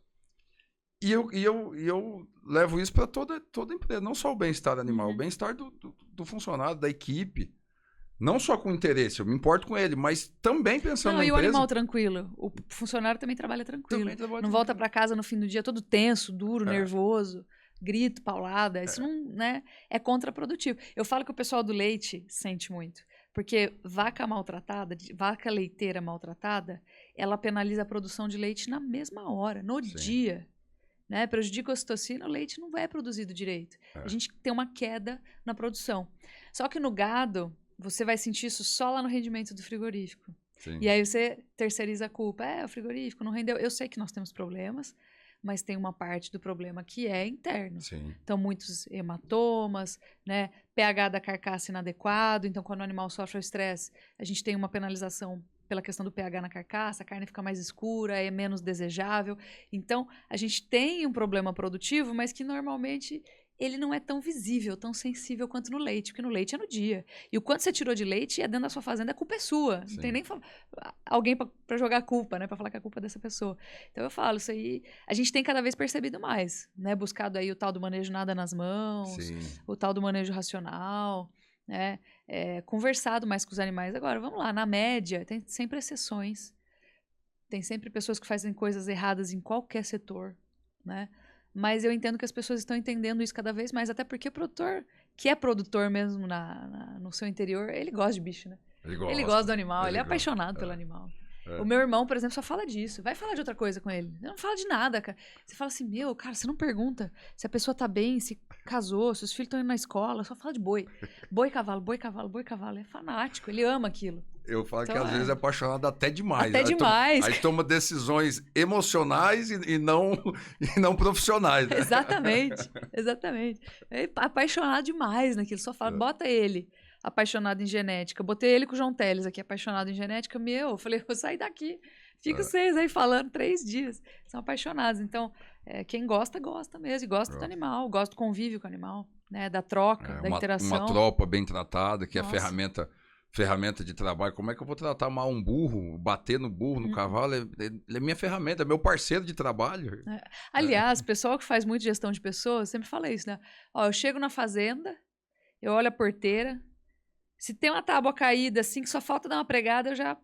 [SPEAKER 2] E eu levo isso para toda empresa, não só o bem-estar animal, o bem-estar do funcionário, da equipe. Não só com interesse, eu me importo com ele, mas também pensando na empresa.
[SPEAKER 1] E o animal tranquilo? O funcionário também trabalha tranquilo. Não volta para casa no fim do dia todo tenso, duro, nervoso, grito, paulada. Isso não, né, é contraprodutivo. Eu falo que o pessoal do leite sente muito. Porque vaca maltratada, vaca leiteira maltratada, ela penaliza a produção de leite na mesma hora, no dia. Né? Prejudica a ocitocina, o leite não é produzido direito. A gente tem uma queda na produção. Só que no gado, você vai sentir isso só lá no rendimento do frigorífico.
[SPEAKER 2] Sim.
[SPEAKER 1] E aí você terceiriza a culpa. O frigorífico não rendeu. Eu sei que nós temos problemas, mas tem uma parte do problema que é interno.
[SPEAKER 2] Sim.
[SPEAKER 1] Então, muitos hematomas, pH da carcaça inadequado. Então, quando o animal sofre o estresse, a gente tem uma penalização pela questão do pH na carcaça, a carne fica mais escura, é menos desejável. Então, a gente tem um problema produtivo, mas que normalmente ele não é tão visível, tão sensível quanto no leite, porque no leite é no dia. E o quanto você tirou de leite é dentro da sua fazenda, a culpa é sua. Não tem nem alguém para jogar a culpa, né? Para falar que a culpa é dessa pessoa. Então eu falo, isso aí, a gente tem cada vez percebido mais, né? Buscado aí o tal do manejo nada nas mãos, o tal do manejo racional, né? Conversado mais com os animais. Agora, vamos lá, na média, tem sempre exceções. Tem sempre pessoas que fazem coisas erradas em qualquer setor, né? Mas eu entendo que as pessoas estão entendendo isso cada vez mais, até porque o produtor, que é produtor mesmo no seu interior, ele gosta de bicho, né? Ele gosta do animal, ele é apaixonado pelo animal. O meu irmão, por exemplo, só fala disso. Vai falar de outra coisa com ele. Ele não fala de nada, cara. Você fala assim, cara, você não pergunta se a pessoa tá bem, se casou, se os filhos estão indo na escola, só fala de boi. Boi, cavalo, boi, cavalo, boi, cavalo. É fanático, ele ama aquilo.
[SPEAKER 2] Eu falo então, que às vezes é apaixonado até demais.
[SPEAKER 1] Até demais.
[SPEAKER 2] Aí toma decisões emocionais e não profissionais. Né?
[SPEAKER 1] Exatamente. É apaixonado demais naquilo. Só fala, bota ele apaixonado em genética. Eu botei ele com o João Teles aqui, apaixonado em genética. Eu falei, vou sair daqui. Fica vocês aí falando 3 dias. São apaixonados. Então, quem gosta, gosta mesmo. E gosta do animal, gosta do convívio com o animal, né? Da troca, da interação.
[SPEAKER 2] Uma tropa bem tratada, que é ferramenta de trabalho. Como é que eu vou tratar mal um burro, bater no burro, no cavalo? Ele é minha ferramenta, é meu parceiro de trabalho.
[SPEAKER 1] Aliás, pessoal que faz muito gestão de pessoas, sempre fala isso, né? Ó, eu chego na fazenda, eu olho a porteira, se tem uma tábua caída, assim, que só falta dar uma pregada, eu já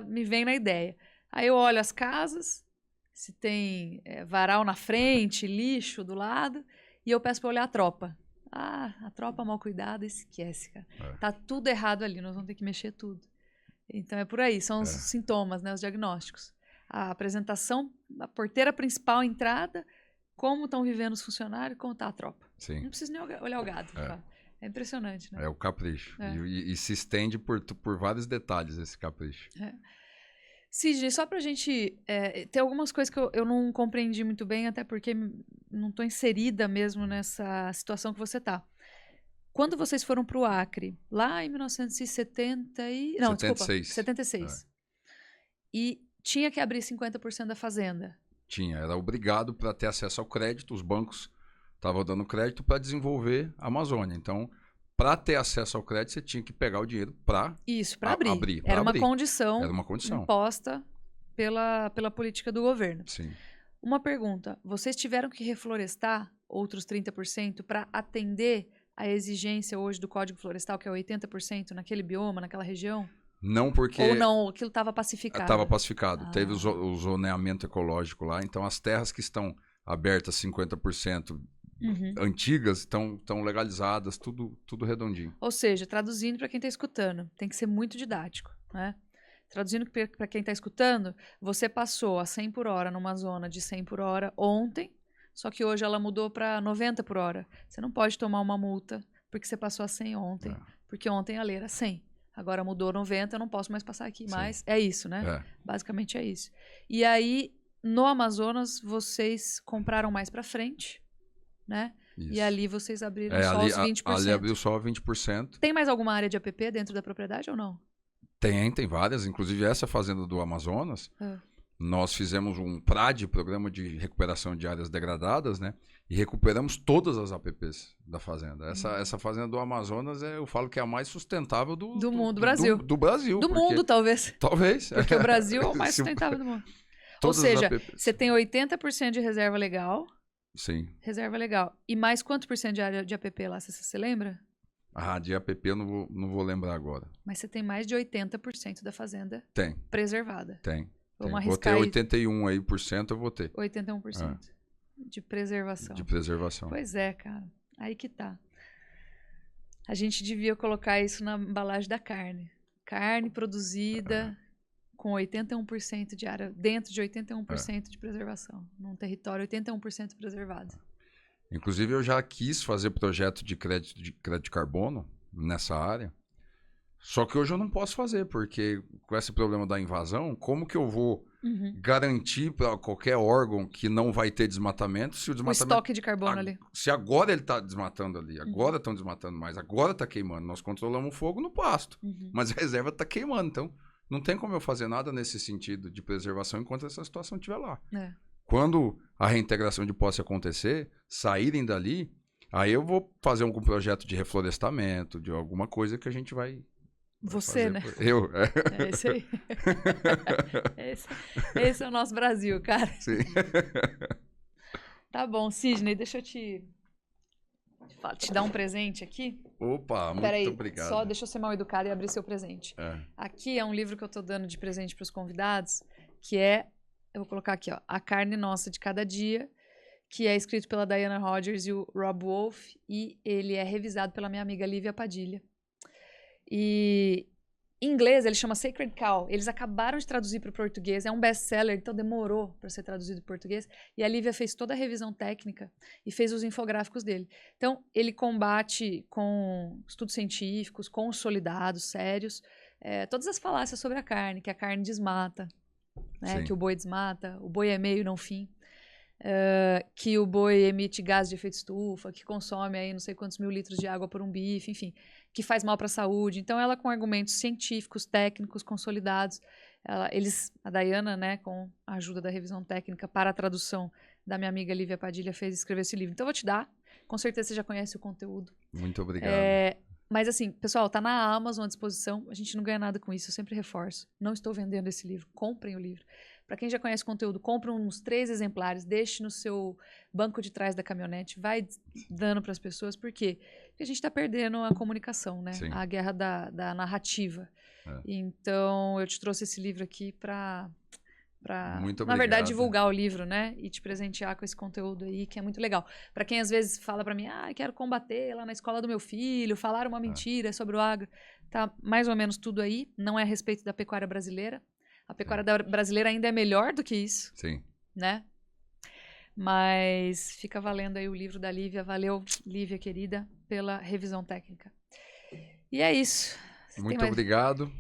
[SPEAKER 1] me vem na ideia. Aí eu olho as casas, se tem varal na frente, lixo do lado, e eu peço para olhar a tropa. A tropa mal cuidada, esquece, cara. Tá tudo errado ali, nós vamos ter que mexer tudo. Então é por aí, são os sintomas, né, os diagnósticos. A apresentação, a porteira principal, a entrada, como estão vivendo os funcionários, como tá a tropa.
[SPEAKER 2] Sim.
[SPEAKER 1] Não precisa nem olhar o gado, cara. É impressionante, né?
[SPEAKER 2] É o capricho. E se estende por vários detalhes esse capricho.
[SPEAKER 1] Sidney, só pra gente... tem algumas coisas que eu não compreendi muito bem, até porque não tô inserida mesmo nessa situação que você tá. Quando vocês foram pro Acre, lá em 1970 e... Não,
[SPEAKER 2] 76.
[SPEAKER 1] Desculpa, 76. E tinha que abrir 50% da fazenda.
[SPEAKER 2] Tinha, era obrigado para ter acesso ao crédito, os bancos estavam dando crédito para desenvolver a Amazônia. Então, para ter acesso ao crédito, você tinha que pegar o dinheiro para abrir.
[SPEAKER 1] Era uma condição imposta pela política do governo.
[SPEAKER 2] Sim.
[SPEAKER 1] Uma pergunta, vocês tiveram que reflorestar outros 30% para atender a exigência hoje do Código Florestal, que é 80% naquele bioma, naquela região?
[SPEAKER 2] Não, porque...
[SPEAKER 1] Ou não, aquilo estava pacificado?
[SPEAKER 2] Estava pacificado. Teve o zoneamento ecológico lá, então as terras que estão abertas 50% antigas estão legalizadas, tudo redondinho.
[SPEAKER 1] Ou seja, traduzindo para quem está escutando, tem que ser muito didático, né? Traduzindo para quem está escutando, você passou a 100 por hora numa zona de 100 por hora ontem, só que hoje ela mudou para 90 por hora. Você não pode tomar uma multa porque você passou a 100 ontem, porque ontem a lei era 100. Agora mudou 90, eu não posso mais passar aqui. Mas é isso, né? Basicamente é isso. E aí, no Amazonas, vocês compraram mais para frente, né? Isso. E ali vocês abriram só os 20%.
[SPEAKER 2] Ali abriu só 20%.
[SPEAKER 1] Tem mais alguma área de APP dentro da propriedade ou não?
[SPEAKER 2] Tem várias. Inclusive essa fazenda do Amazonas, nós fizemos um PRAD, Programa de Recuperação de Áreas Degradadas, né? E recuperamos todas as APPs da fazenda. Essa fazenda do Amazonas, eu falo que é a mais sustentável do
[SPEAKER 1] mundo, Brasil.
[SPEAKER 2] Do Brasil.
[SPEAKER 1] Do mundo, talvez.
[SPEAKER 2] Talvez.
[SPEAKER 1] Porque o Brasil é o mais sustentável do mundo. Ou seja, você tem 80% de reserva legal.
[SPEAKER 2] Sim.
[SPEAKER 1] Reserva legal. E mais quanto por cento de área de APP lá? Você lembra?
[SPEAKER 2] De APP eu não vou lembrar agora.
[SPEAKER 1] Mas você tem mais de 80% da fazenda preservada.
[SPEAKER 2] Tem.
[SPEAKER 1] Vamos arriscar.
[SPEAKER 2] Vou ter 81 aí por cento, eu vou ter.
[SPEAKER 1] 81% de preservação.
[SPEAKER 2] De preservação.
[SPEAKER 1] Pois é, cara. Aí que tá. A gente devia colocar isso na embalagem da carne. Carne produzida com 81% de área, dentro de 81% de preservação. Num território 81% preservado.
[SPEAKER 2] Inclusive, eu já quis fazer projeto de crédito de carbono nessa área. Só que hoje eu não posso fazer, porque com esse problema da invasão, como que eu vou garantir para qualquer órgão que não vai ter desmatamento. Se o
[SPEAKER 1] O
[SPEAKER 2] desmatamento...
[SPEAKER 1] estoque de carbono ali.
[SPEAKER 2] Se agora ele está desmatando ali, agora estão desmatando mais, agora está queimando. Nós controlamos o fogo no pasto, mas a reserva está queimando. Então, não tem como eu fazer nada nesse sentido de preservação enquanto essa situação estiver lá. Quando a reintegração de posse acontecer, saírem dali, aí eu vou fazer algum projeto de reflorestamento, de alguma coisa que a gente vai...
[SPEAKER 1] Você, né?
[SPEAKER 2] Eu.
[SPEAKER 1] É isso aí. Esse é o nosso Brasil, cara.
[SPEAKER 2] Sim.
[SPEAKER 1] Tá bom, Sidney, deixa eu te dar um presente aqui.
[SPEAKER 2] Opa, muito
[SPEAKER 1] Peraí,
[SPEAKER 2] obrigado.
[SPEAKER 1] só deixa eu ser mal educada e abrir seu presente.
[SPEAKER 2] É.
[SPEAKER 1] Aqui é um livro que eu tô dando de presente para os convidados, que é, eu vou colocar aqui, ó, A Carne Nossa de Cada Dia, que é escrito pela Diana Rodgers e o Rob Wolf, e ele é revisado pela minha amiga Lívia Padilha. E em inglês ele chama Sacred Cow. Eles acabaram de traduzir para o português. É um best-seller, então demorou para ser traduzido para o português. E a Lívia fez toda a revisão técnica e fez os infográficos dele. Então, ele combate com estudos científicos, consolidados, sérios, todas as falácias sobre a carne, que a carne desmata, né? Que o boi desmata, o boi é meio, não fim. Que o boi emite gás de efeito estufa, que consome aí não sei quantos mil litros de água por um bife, enfim, que faz mal para a saúde. Então, ela com argumentos científicos, técnicos, consolidados, a Diana, né, com a ajuda da revisão técnica para a tradução da minha amiga Lívia Padilha, fez escrever esse livro. Então, eu vou te dar. Com certeza você já conhece o conteúdo.
[SPEAKER 2] Muito obrigado.
[SPEAKER 1] Mas assim, pessoal, tá na Amazon à disposição. A gente não ganha nada com isso, eu sempre reforço. Não estou vendendo esse livro. Comprem o livro. Para quem já conhece o conteúdo, compre uns 3 exemplares, deixe no seu banco de trás da caminhonete, vai dando para as pessoas. Por quê? Porque a gente está perdendo a comunicação, né?
[SPEAKER 2] Sim.
[SPEAKER 1] A guerra da narrativa. Então, eu te trouxe esse livro aqui para, na verdade, divulgar o livro, né? E te presentear com esse conteúdo aí, que é muito legal. Para quem às vezes fala para mim, quero combater lá na escola do meu filho, falar uma mentira sobre o agro. Tá mais ou menos tudo aí. Não é a respeito da pecuária brasileira. A pecuária brasileira ainda é melhor do que isso.
[SPEAKER 2] Sim.
[SPEAKER 1] Né? Mas fica valendo aí o livro da Lívia. Valeu, Lívia, querida, pela revisão técnica. E é isso.
[SPEAKER 2] Muito obrigado.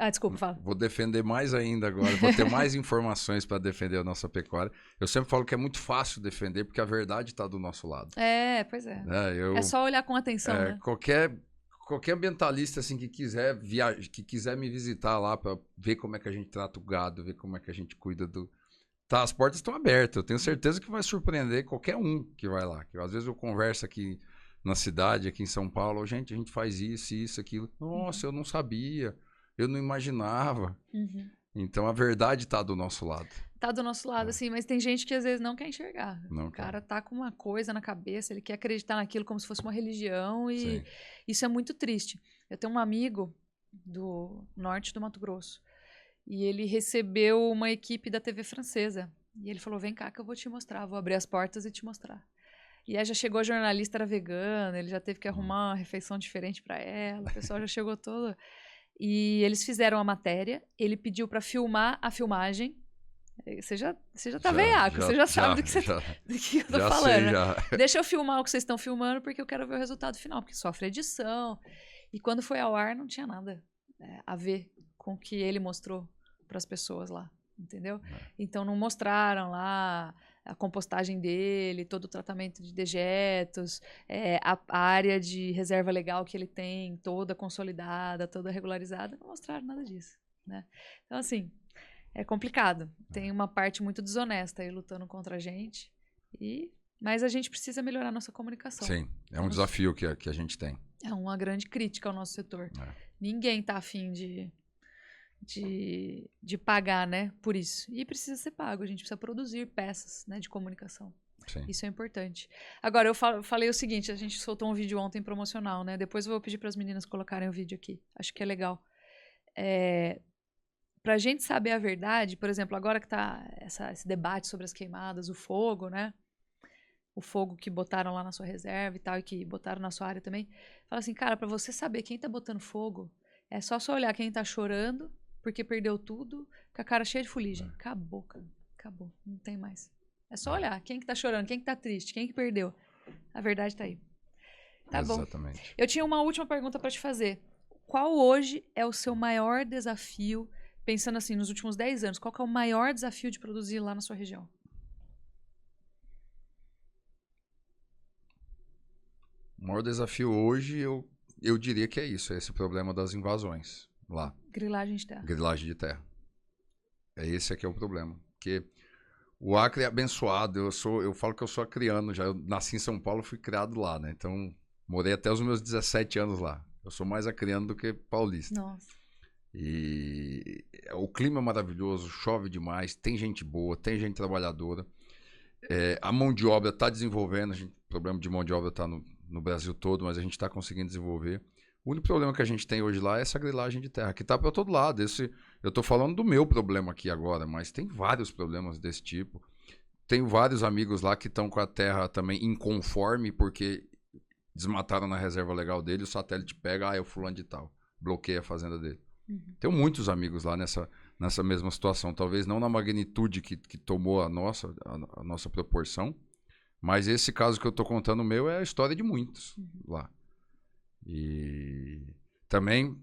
[SPEAKER 1] Desculpa, fala.
[SPEAKER 2] Vou defender mais ainda agora. Vou ter mais informações para defender a nossa pecuária. Eu sempre falo que é muito fácil defender, porque a verdade está do nosso lado.
[SPEAKER 1] Pois é. É só olhar com atenção, né?
[SPEAKER 2] Qualquer ambientalista assim que quiser que quiser me visitar lá para ver como é que a gente trata o gado, ver como é que a gente cuida do... Tá, as portas estão abertas. Eu tenho certeza que vai surpreender qualquer um que vai lá. Que às vezes eu converso aqui na cidade, aqui em São Paulo, gente, a gente faz isso, aquilo. Nossa, eu não sabia, eu não imaginava. Então a verdade está do nosso lado.
[SPEAKER 1] Tá do nosso lado, assim, mas tem gente que às vezes não quer enxergar.
[SPEAKER 2] Não
[SPEAKER 1] o cara tá com uma coisa na cabeça, ele quer acreditar naquilo como se fosse uma religião e isso é muito triste. Eu tenho um amigo do norte do Mato Grosso e ele recebeu uma equipe da TV francesa e ele falou, vem cá que eu vou te mostrar, vou abrir as portas e te mostrar. E aí já chegou a jornalista, era vegana, ele já teve que arrumar uma refeição diferente para ela, o pessoal já chegou todo... E eles fizeram a matéria, ele pediu para filmar a filmagem. Você já tá veiaco, você já sabe do que eu tô falando. Deixa eu filmar o que vocês estão filmando, porque eu quero ver o resultado final, porque sofre edição. E quando foi ao ar, não tinha nada a ver com o que ele mostrou para as pessoas lá, entendeu? Então não mostraram lá a compostagem dele, todo o tratamento de dejetos, a área de reserva legal que ele tem, toda consolidada, toda regularizada, não mostraram nada disso, né? Então, assim, é complicado. Tem uma parte muito desonesta aí lutando contra a gente, mas a gente precisa melhorar a nossa comunicação.
[SPEAKER 2] Sim, é um desafio que a gente tem.
[SPEAKER 1] É uma grande crítica ao nosso setor. Ninguém tá afim de pagar, né, por isso. E precisa ser pago, a gente precisa produzir peças, né, de comunicação.
[SPEAKER 2] Sim.
[SPEAKER 1] Isso é importante. Agora, eu falei o seguinte, a gente soltou um vídeo ontem promocional, né, depois eu vou pedir para as meninas colocarem o vídeo aqui. Acho que é legal. Pra gente saber a verdade, por exemplo, agora que tá esse debate sobre as queimadas, o fogo, né, o fogo que botaram lá na sua reserva e tal, e que botaram na sua área também, fala assim, cara, para você saber quem tá botando fogo, é só olhar quem tá chorando, porque perdeu tudo, com a cara cheia de fuligem. Acabou, cara. Acabou. Não tem mais. É só olhar. Quem que tá chorando? Quem que tá triste? Quem que perdeu? A verdade tá aí. Tá bom.
[SPEAKER 2] Exatamente.
[SPEAKER 1] Eu tinha uma última pergunta para te fazer. Qual hoje é o seu maior desafio Pensando assim, nos últimos 10 anos, qual que é o maior desafio de produzir lá na sua região?
[SPEAKER 2] O maior desafio hoje, eu diria que é isso, é esse problema das invasões lá.
[SPEAKER 1] Grilagem de terra.
[SPEAKER 2] Grilagem de terra. Esse aqui é o problema. Porque o Acre é abençoado, eu falo que eu sou acriano já, eu nasci em São Paulo, fui criado lá, né? Então, morei até os meus 17 anos lá. Eu sou mais acriano do que paulista.
[SPEAKER 1] Nossa.
[SPEAKER 2] E o clima é maravilhoso, chove demais, tem gente boa, tem gente trabalhadora. A mão de obra está desenvolvendo, o problema de mão de obra está no Brasil todo, mas a gente está conseguindo desenvolver. O único problema que a gente tem hoje lá é essa grilagem de terra, que está para todo lado. Eu estou falando do meu problema aqui agora, mas tem vários problemas desse tipo. Tenho vários amigos lá que estão com a terra também inconforme, porque desmataram na reserva legal dele, o satélite pega, é o fulano de tal, bloqueia a fazenda dele. Tenho muitos amigos lá nessa mesma situação, talvez não na magnitude que tomou a nossa proporção, mas esse caso que eu estou contando meu é a história de muitos lá. E também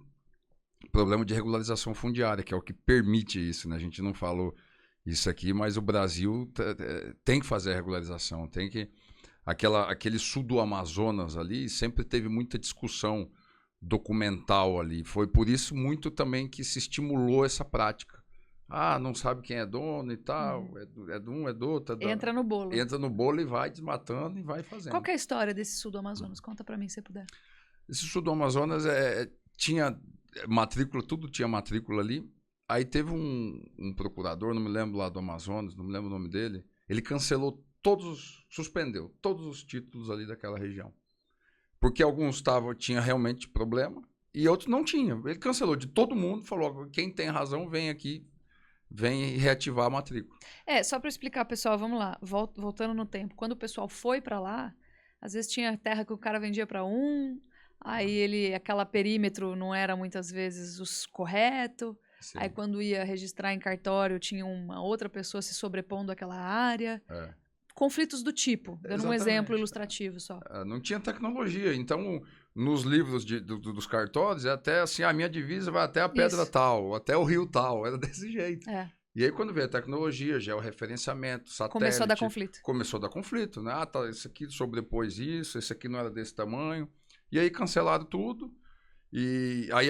[SPEAKER 2] problema de regularização fundiária, que é o que permite isso, né? A gente não falou isso aqui, mas o Brasil tem que fazer a regularização, tem que... Aquele sul do Amazonas ali sempre teve muita discussão documental ali. Foi por isso muito também que se estimulou essa prática. Ah, não sabe quem é dono e tal, é de um, é do outro.
[SPEAKER 1] Entra no bolo.
[SPEAKER 2] Entra no bolo e vai desmatando e vai fazendo.
[SPEAKER 1] Qual que é a história desse sul do Amazonas? Conta pra mim, se você puder.
[SPEAKER 2] Esse sul do Amazonas tinha matrícula, tudo tinha matrícula ali. Aí teve um procurador, não me lembro lá do Amazonas, não me lembro o nome dele, ele cancelou suspendeu todos os títulos ali daquela região. Porque alguns tinha realmente problema e outros não tinham. Ele cancelou de todo mundo, falou, quem tem razão vem aqui, vem reativar a matrícula.
[SPEAKER 1] Só para explicar, pessoal, vamos lá, voltando no tempo. Quando o pessoal foi para lá, às vezes tinha terra que o cara vendia para aí aquela perímetro não era muitas vezes o correto. Sim. Aí quando ia registrar em cartório, tinha uma outra pessoa se sobrepondo àquela área. Conflitos do tipo, dando um exemplo ilustrativo só.
[SPEAKER 2] Não tinha tecnologia, então nos livros dos cartórios é até assim, a minha divisa vai até a pedra tal, até o rio tal, era desse jeito. E aí quando veio a tecnologia, georreferenciamento, satélite...
[SPEAKER 1] Começou a dar conflito.
[SPEAKER 2] Começou a dar conflito, né? Esse aqui sobrepôs isso, esse aqui não era desse tamanho. E aí cancelaram tudo. E aí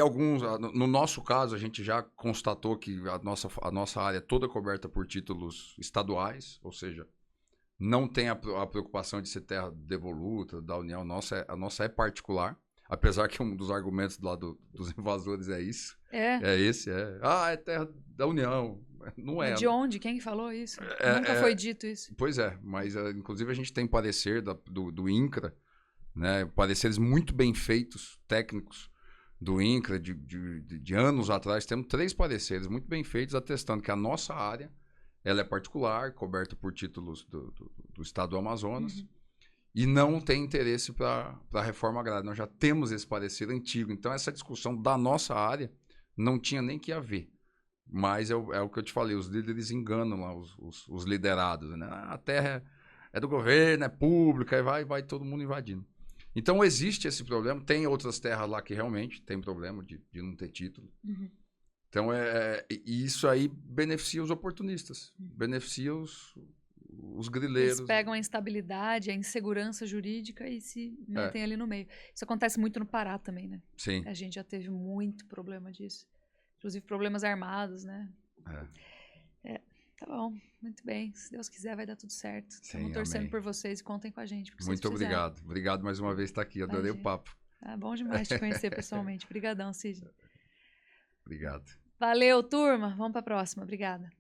[SPEAKER 2] no nosso caso, a gente já constatou que a nossa área é toda coberta por títulos estaduais, ou seja, não tem a preocupação de ser terra devoluta, da União. A nossa é particular, apesar que um dos argumentos lá dos invasores é isso. É terra da União. Não é.
[SPEAKER 1] De onde? Quem falou isso? Nunca foi dito isso.
[SPEAKER 2] Pois é, mas inclusive a gente tem parecer do INCRA, né, pareceres muito bem feitos, técnicos, do INCRA, de anos atrás. Temos 3 pareceres muito bem feitos atestando que a nossa área ela é particular, coberta por títulos do estado do Amazonas, e não tem interesse para a reforma agrária. Nós já temos esse parecer antigo. Então, essa discussão da nossa área não tinha nem que haver. Mas é o que eu te falei, os líderes enganam lá os liderados. Né? A terra é do governo, é pública, e vai todo mundo invadindo. Então, existe esse problema. Tem outras terras lá que realmente tem problema de não ter título. Então, isso aí beneficia os oportunistas, beneficia os grileiros.
[SPEAKER 1] Eles pegam a instabilidade, a insegurança jurídica e se metem ali no meio. Isso acontece muito no Pará também, né?
[SPEAKER 2] Sim.
[SPEAKER 1] A gente já teve muito problema disso. Inclusive problemas armados, né? Tá bom, muito bem. Se Deus quiser, vai dar tudo certo. Estamos torcendo por vocês e contem com a gente.
[SPEAKER 2] Muito obrigado. Obrigado mais uma vez por estar aqui. Adorei o papo.
[SPEAKER 1] Bom demais te conhecer pessoalmente. Obrigadão, Cid.
[SPEAKER 2] Obrigado.
[SPEAKER 1] Valeu, turma. Vamos para a próxima. Obrigada.